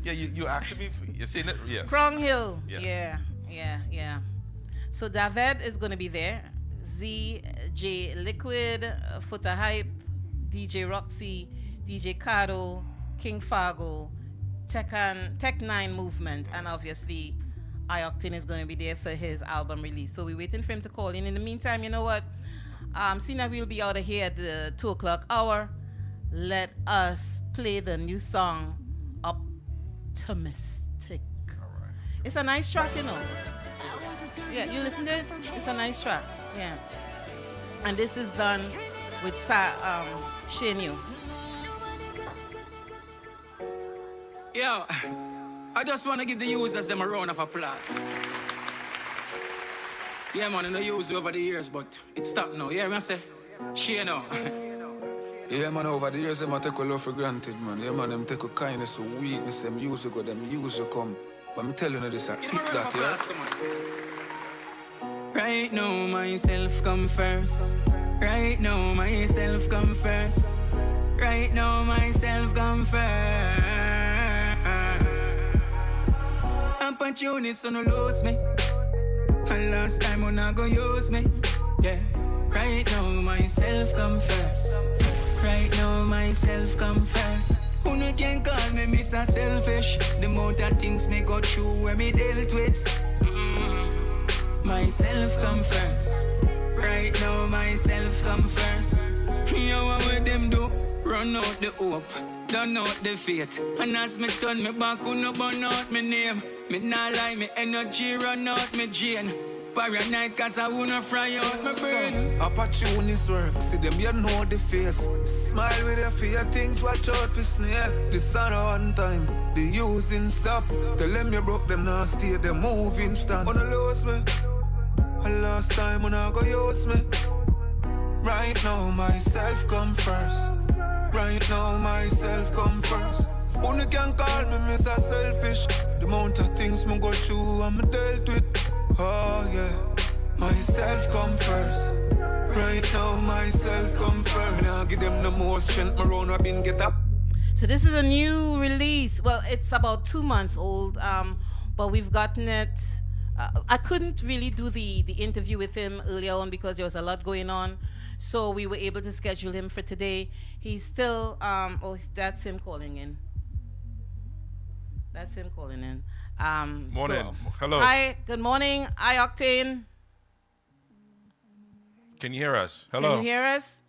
Yeah, you actually, you're saying it? Yes. Crown Hill. Yes. Yeah. So David is going to be there. ZJ Liquid, Footer Hype, DJ Roxy, DJ Cado, King Fargo, Tech 9 Movement, and obviously I-Octane is going to be there for his album release. So we're waiting for him to call in. In the meantime, you know what? Seeing that we'll be out of here at the 2 o'clock hour, let us play the new song, Optimistic. All right. It's a nice track, you know. Yeah, you listen to it? It's a nice track. Yeah. And this is done with Shane Yu. Yo, I just want to give the users them a round of applause. Yeah, man, I know use over the years, but it stopped now. Yeah, man, say, Shane now. Yeah, man, over the years, them take a love for granted, man. Yeah, man, them take a kindness, a weakness, them use to go, them use to come. But I'm telling you this, I hit that, yeah? Right now, myself come first. Right now, myself come first. Right now, myself come first. Opportunities so no lose me. And last time when I go use me. Yeah. Right now, myself come first. Right now, myself come first. Who no can call me Mr. Selfish? The amount of things me go through where me dealt with. Myself come first. Right now, myself come first. Yo, what with them do? Run out the hope, done out the fate. And as me turn me back, who no burn out me name. Me not lie, me energy run out me drain. Paranoid cause I wanna fry out my brain. Opportunities work, see them you know the face. Smile with your fear things, watch out for snake. The sun on time, the using stop. Tell them you broke them now stay, them moving stand. Wanna lose me? Last time when I go use me. Right now myself come first. Right now myself come first. Only can call me Mr. Selfish. The amount of things me go through I'm dealt with. Oh yeah, myself come first. Right now myself come first. Now give them the most strength my own I've been get up. So this is a new release. Well, it's about 2 months old, but we've gotten it. I couldn't really do the interview with him earlier on because there was a lot going on. So we were able to schedule him for today. He's still, oh, that's him calling in. That's him calling in. Morning. Hello. Hi, good morning, I-Octane. Can you hear us? Hello. Can you hear us?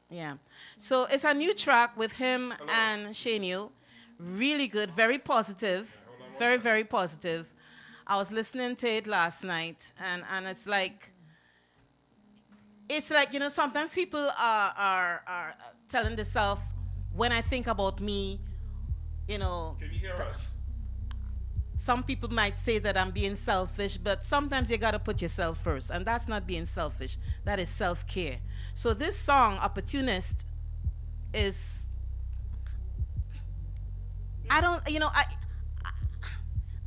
Yeah. So it's a new track with him and Shanyu. Really good, very positive. Very, very positive. I was listening to it last night, and it's like, you know, sometimes people are telling themselves, when I think about me, you know. Can you hear us? Some people might say that I'm being selfish, but sometimes you gotta put yourself first, and that's not being selfish. That is self-care. So this song, Opportunist, is, I don't, you know,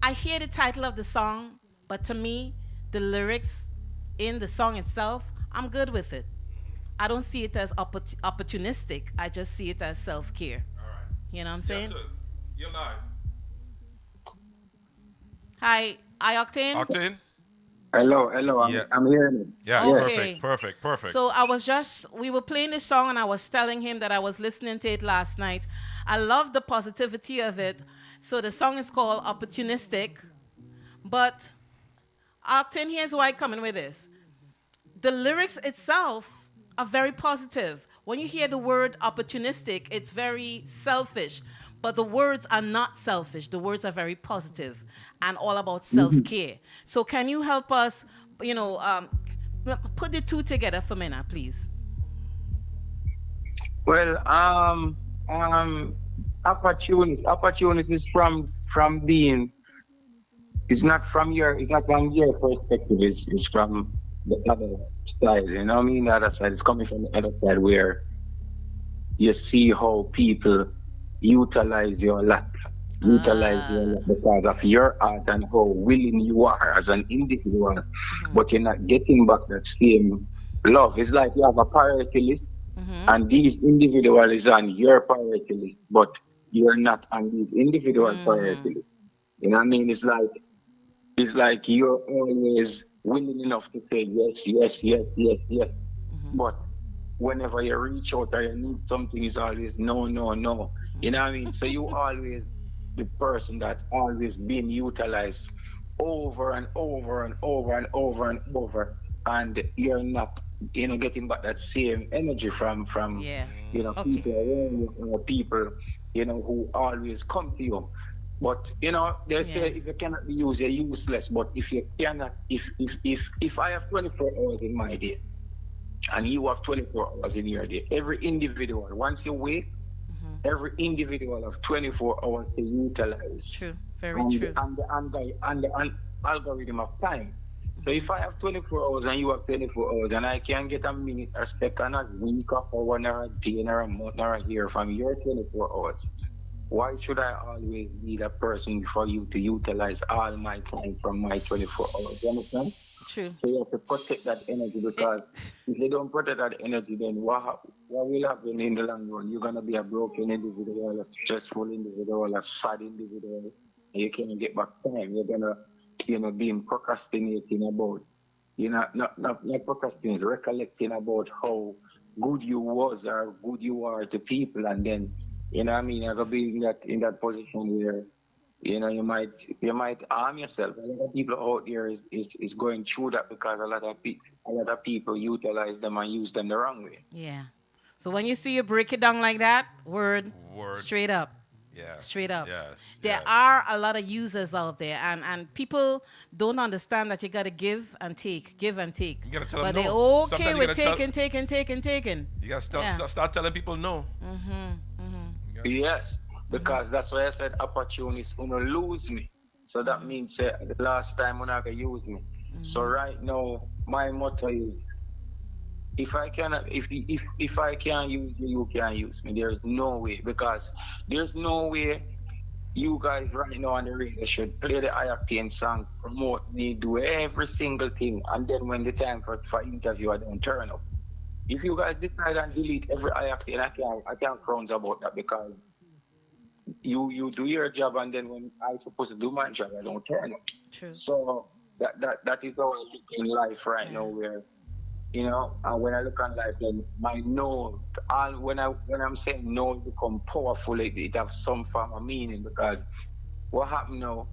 I hear the title of the song, but to me, the lyrics in the song itself, I'm good with it. I don't see it as opportunistic. I just see it as self-care. All right. You know what I'm saying? Yes, sir. You're live. Hi, I-Octane? Octane? Hello, I'm hearing it. Yeah, Okay. perfect. So we were playing this song and I was telling him that I was listening to it last night. I love the positivity of it. So the song is called Opportunistic. But Octane, here's why I'm coming with this. The lyrics itself are very positive. When you hear the word opportunistic, it's very selfish. But the words are not selfish. The words are very positive and all about self-care. So can you help us, you know, put the two together for me now, please? Well, opportunity is from being. It's not from your perspective. It's from the other side. You know what I mean? The other side is coming from the other side where you see how people utilize your luck. Because of your art and how willing you are as an individual, but you're not getting back that same love. It's like you have a priority list, and these individuals is on your priority list, but you're not on these individual priority lists. You know what I mean? It's like you're always willing enough to say yes. But whenever you reach out or you need something, it's always no. You know what I mean? So you always the person that always being utilized over and over, and you're not, you know, getting back that same energy from you know, people around you, or people, you know, who always come to you. But you know, they say if you cannot be used, you're useless. But if you cannot, if I have 24 hours in my day, and you have 24 hours in your day, every individual, once you wake, every individual have 24 hours to utilize. True, very true. And the algorithm of time. So if I have 24 hours and you have 24 hours, and I can get a minute, a second, a week, or one, or a day, or a month, or a year from your 24 hours, why should I always be the person for you to utilize all my time from my 24 hours? You understand? True. So you have to protect that energy, because if you don't protect that energy, then what will happen in the long run? You're gonna be a broken individual, a stressful individual, a sad individual, and you can't get back time. You're gonna, you know, be procrastinating about, you know, not procrastinating, recollecting about how good you was or good you are to people, and then, you know what I mean, you're gonna be in that position where you might harm yourself. A lot of people out there is going through that because a lot of people utilize them and use them the wrong way. Yeah. So when you see you break it down like that, Word. straight up. Yes. Straight up. Yes. There yes. are a lot of users out there, and people don't understand that you got to give and take, give and take. You gotta tell but them they're no. okay Sometimes you with gotta taking. You gotta start telling people no. Yes, because that's why I said opportunities gonna lose me. So that means the last time when I can use me. So right now, my motto is if I cannot, if I can't use you, you can't use me. There's no way because there's no way you guys right now on the radio should play the I-Octane song, promote me, do every single thing, and then when the time for interview, I don't turn up. If you guys decide and delete every I-Octane, I can't frowns about that because you do your job and then when I supposed to do my job, I don't turn up. True. So that is how I look in life right now where and when I look on life, then my no, and when I'm saying no, it become powerful. It have some form of meaning because what happen now?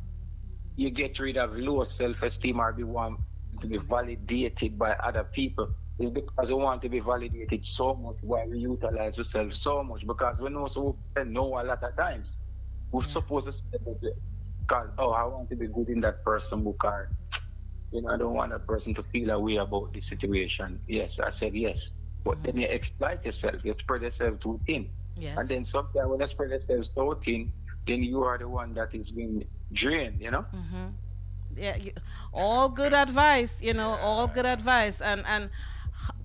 You get rid of low self-esteem or be want to be validated by other people. It's because we want to be validated so much why we utilize ourselves so much because we know so we know a lot of times. We're supposed to say because I want to be good in that person book or I don't want a person to feel a way about the situation. Yes, I said yes. But then you exploit yourself, you spread yourself too thin. Yes. And then sometimes when you spread yourself so thin, then you are the one that is being drained, Yeah, all good advice, all good advice. And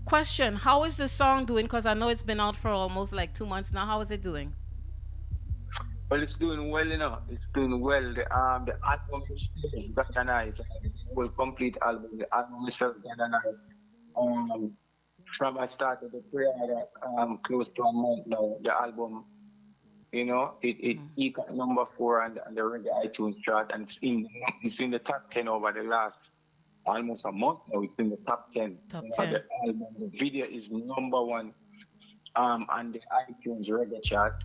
question, how is the song doing? Because I know it's been out for almost like 2 months now. How is it doing? Well, it's doing well, It's doing well. The album is still organized. It's a whole complete album. The album is organized. From I started the pre-order close to a month now. The album, it peaked at number 4 on the reggae iTunes chart, and it's in the top 10 over the last almost a month now. It's in the top 10. Top 10. The album, the video is number 1 on the iTunes reggae chart.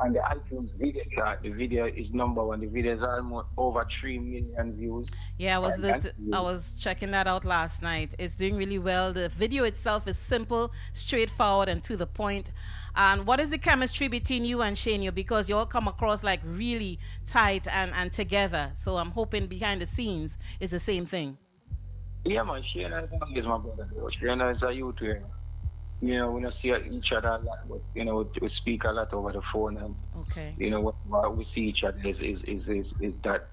On the iTunes video chart, the video is number 1. The video is almost over 3 million views. Yeah, I was checking that out last night. It's doing really well. The video itself is simple, straightforward, and to the point. And what is the chemistry between you and Shania? Because you all come across like really tight and together. So I'm hoping behind the scenes is the same thing. Yeah, man. Shania is my brother. Shania is a youth here. We don't see each other a lot, but we speak a lot over the phone, and what we see each other is that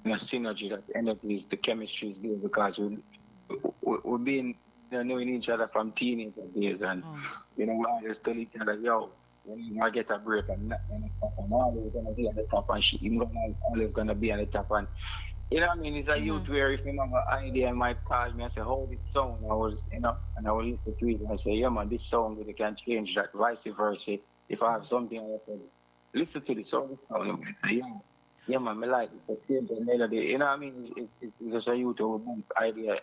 synergy, that energy, the chemistry is there because we've been knowing each other from teenager days, and we always tell each other, yo, when I get a break, I'm always gonna be on the top, and always gonna be on the top, and it's a youth where if you have an idea, and might call me and say, how this song, and I will listen to it and I say, yeah man, this song really can change that, vice versa. If I have something, I say, listen to the song, and I say, yeah man, I like this, but change the melody, it's just a youth who have idea,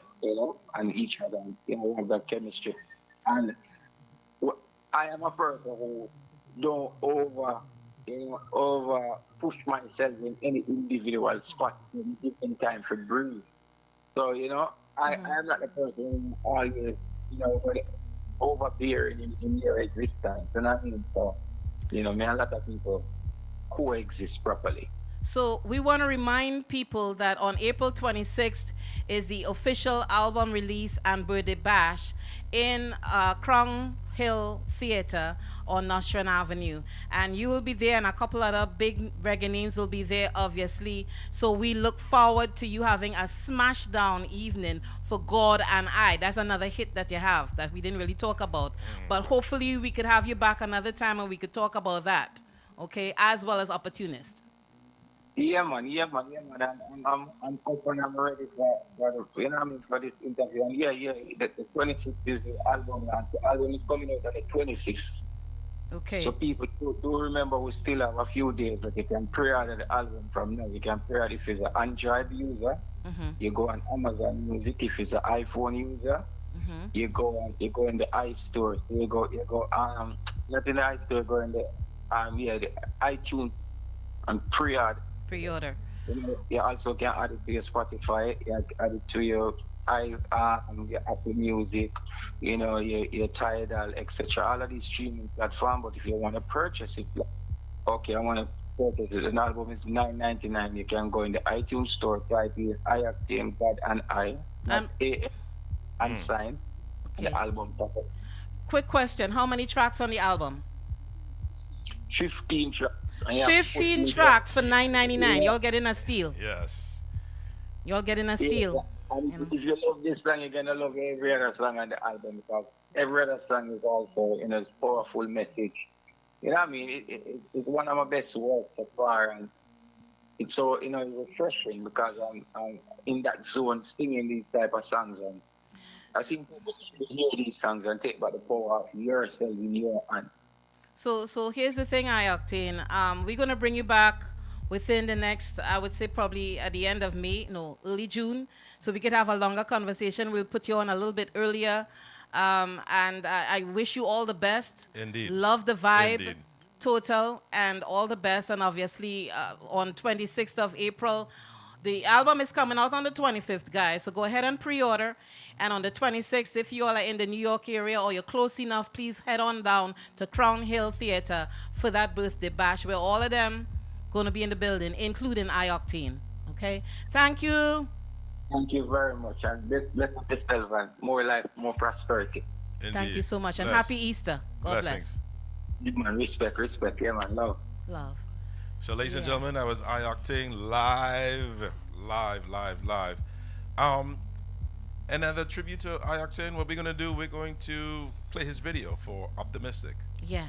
and each other, we have that chemistry. And I am a person who don't over push myself in any individual spot in different time for breathe. So, I am not the person who always, overbearing in your existence. And I mean, so, me and a lot of people coexist properly. So we want to remind people that on April 26th is the official album release and birthday bash in Crown Hill Theater on Nostrand Avenue. And you will be there, and a couple other big reggae names will be there, obviously. So we look forward to you having a smash down evening for God and I. That's another hit that you have that we didn't really talk about. But hopefully we could have you back another time and we could talk about that, okay, as well as Opportunist. Yeah, man. I'm open. I'm ready for for this interview. And the 26th is the album. And the album is coming out on the 26th. Okay. So people do remember we still have a few days that you can pre-order the album from now. You can pre-order if it's an Android user. You go on Amazon Music if it's an iPhone user. You go in the iStore. You go not in the iStore. Go in the the iTunes and pre-order Pre-order. You also can add it to your Spotify. You can add it to your your Apple Music, your Tidal, etc. All of these streaming platforms. But if you want to purchase it, okay, I want to purchase it. An album is $9.99. You can go in the iTunes store, type in I-Octane, God and I, not A, and sign, and the album top up. Quick question: how many tracks on the album? 15 tracks. 15 tracks for $9.99. Y'all getting a steal. Yes. Y'all getting a steal. And if you love this song, you're gonna love every other song on the album, because every other song is also a powerful message. You know what I mean? It's one of my best works so far, and it's so refreshing because I'm in that zone singing these type of songs, and I think people should hear these songs and take back the power of yourself in your hand. So here's the thing, I-Octane. We're gonna bring you back within the next, I would say probably at the end of May, no, early June, so we could have a longer conversation. We'll put you on a little bit earlier, and I wish you all the best. Indeed. Love the vibe. Indeed. Total, and all the best. And obviously on 26th of April, the album is coming out on the 25th, guys, so go ahead and pre-order. And on the 26th, if you all are in the New York area or you're close enough, please head on down to Crown Hill Theater for that birthday bash, where all of them going to be in the building, including I-Octane. Okay? Thank you. Thank you very much. And bless yourself, and more life, more prosperity. Indeed. Thank you so much. And Bless. happy Easter. God Blessings. bless. Man, respect. Yeah, man. Love. So, ladies and gentlemen, that was I-Octane live. Another tribute to I-Octane. What we're going to do, we're going to play his video for Optimistic. Yeah.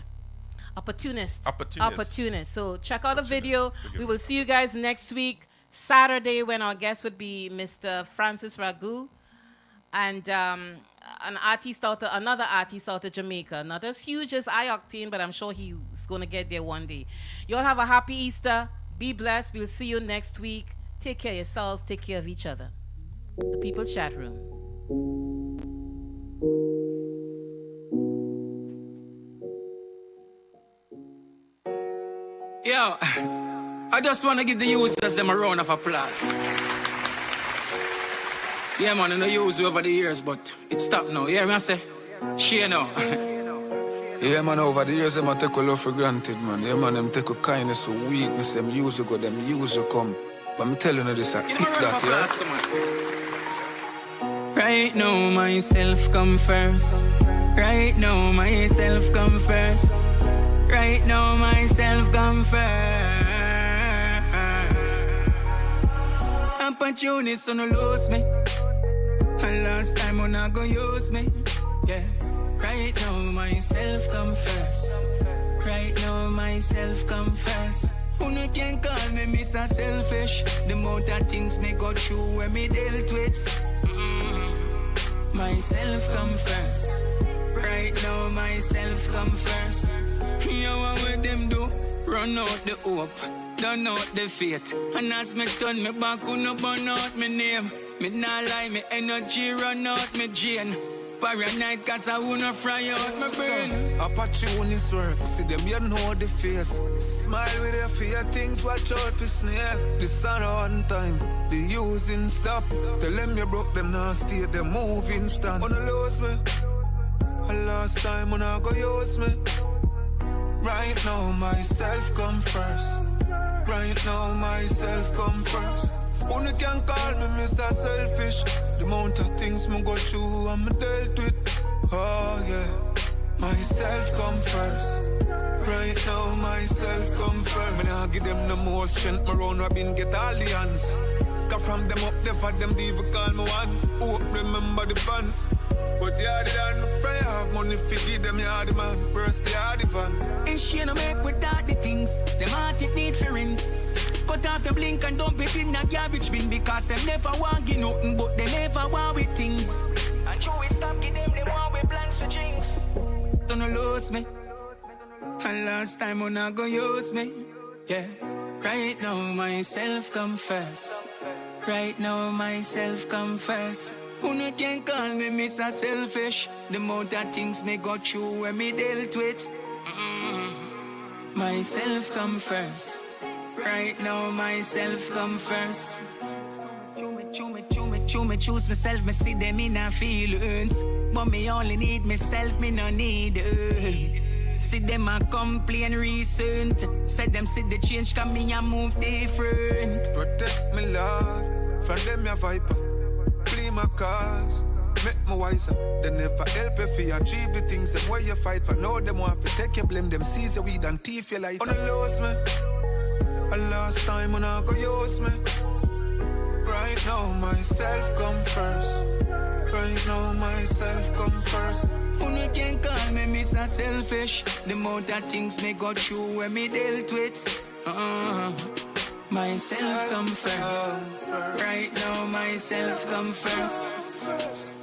Opportunist. Opportunist. So check out the video. We will see you guys next week, Saturday, when our guest would be Mr. Francis Ragu, and another artist out of Jamaica. Not as huge as I-Octane, but I'm sure he's going to get there one day. You all have a happy Easter. Be blessed. We'll see you next week. Take care of yourselves. Take care of each other. The People's Chat Room. Yo, I just want to give the users them a round of applause. Yeah, man, I know use over the years, but it stopped now. You hear me I say? She know. Yeah, man, over the years, them a take a love for granted, man. Yeah, man, them take a kindness, a weakness, them use go, them use come. But I'm telling you this, I eat that, yeah? Right now, myself come first. Right now, myself come first. Right now, myself come first. Opportunities on the lose me. And last time when I go use me. Yeah. Right now, myself come first. Right now, myself come first. Who no can call me Mr. Selfish? The amount of things me go through when me dealt with. Myself come first. Right now, myself come first. You what with them do? Run out the hope, done out the faith. And as me turn me back, who no burn out me name. Me not lie, me energy run out me drain. Paranoid cause I wanna fry out my brain. Opportunities work, see them you know the face. Smile with your fear, things watch out for snake. The sun on time, the using stop. Tell them you broke them now stay, them moving stand. Wanna lose me? Last time when I go use me. Right now myself come first. Right now myself come first. Only can call me Mr. Selfish. The amount of things me go through and me dealt with. Oh yeah, myself come first. Right now myself come first. Me nah give them no more strength. Me round Robin get all the hands. Cause from them up there for them they even call me once. Oh, remember the fans. But you are the damn fry have money for give them you are the man. First they are the fan. And she no make without the things. Them heart it need for rinse. Cut off the blink and dump it in a garbage bin. Because them never want give nothing, but they never want with things. And true we stop give them, they want with plans for drinks. Don't lose me. And last time when I go use me. Yeah. Right now myself come first. Right now myself come first. Who no can call me Mr. Selfish? The amount of things me go through when me dealt with. Myself come first. Right now, myself come first. Choose myself, me see them in a feelings. But me only need myself, me no need see them a complain recent. Said them see the change, come me and move different. Protect me, Lord, from them your viper. Clean my cars, make me wiser. They never help you if you achieve the things them where you fight for. Now them want to take your blame, them seize your weed and thief your life. Wanna lose me? A last time when I go use me. Right now myself come first. Right now myself come first. You can call me Mr. Selfish. The amount of things me go through when me dealt with. Myself come first. Right now myself come first.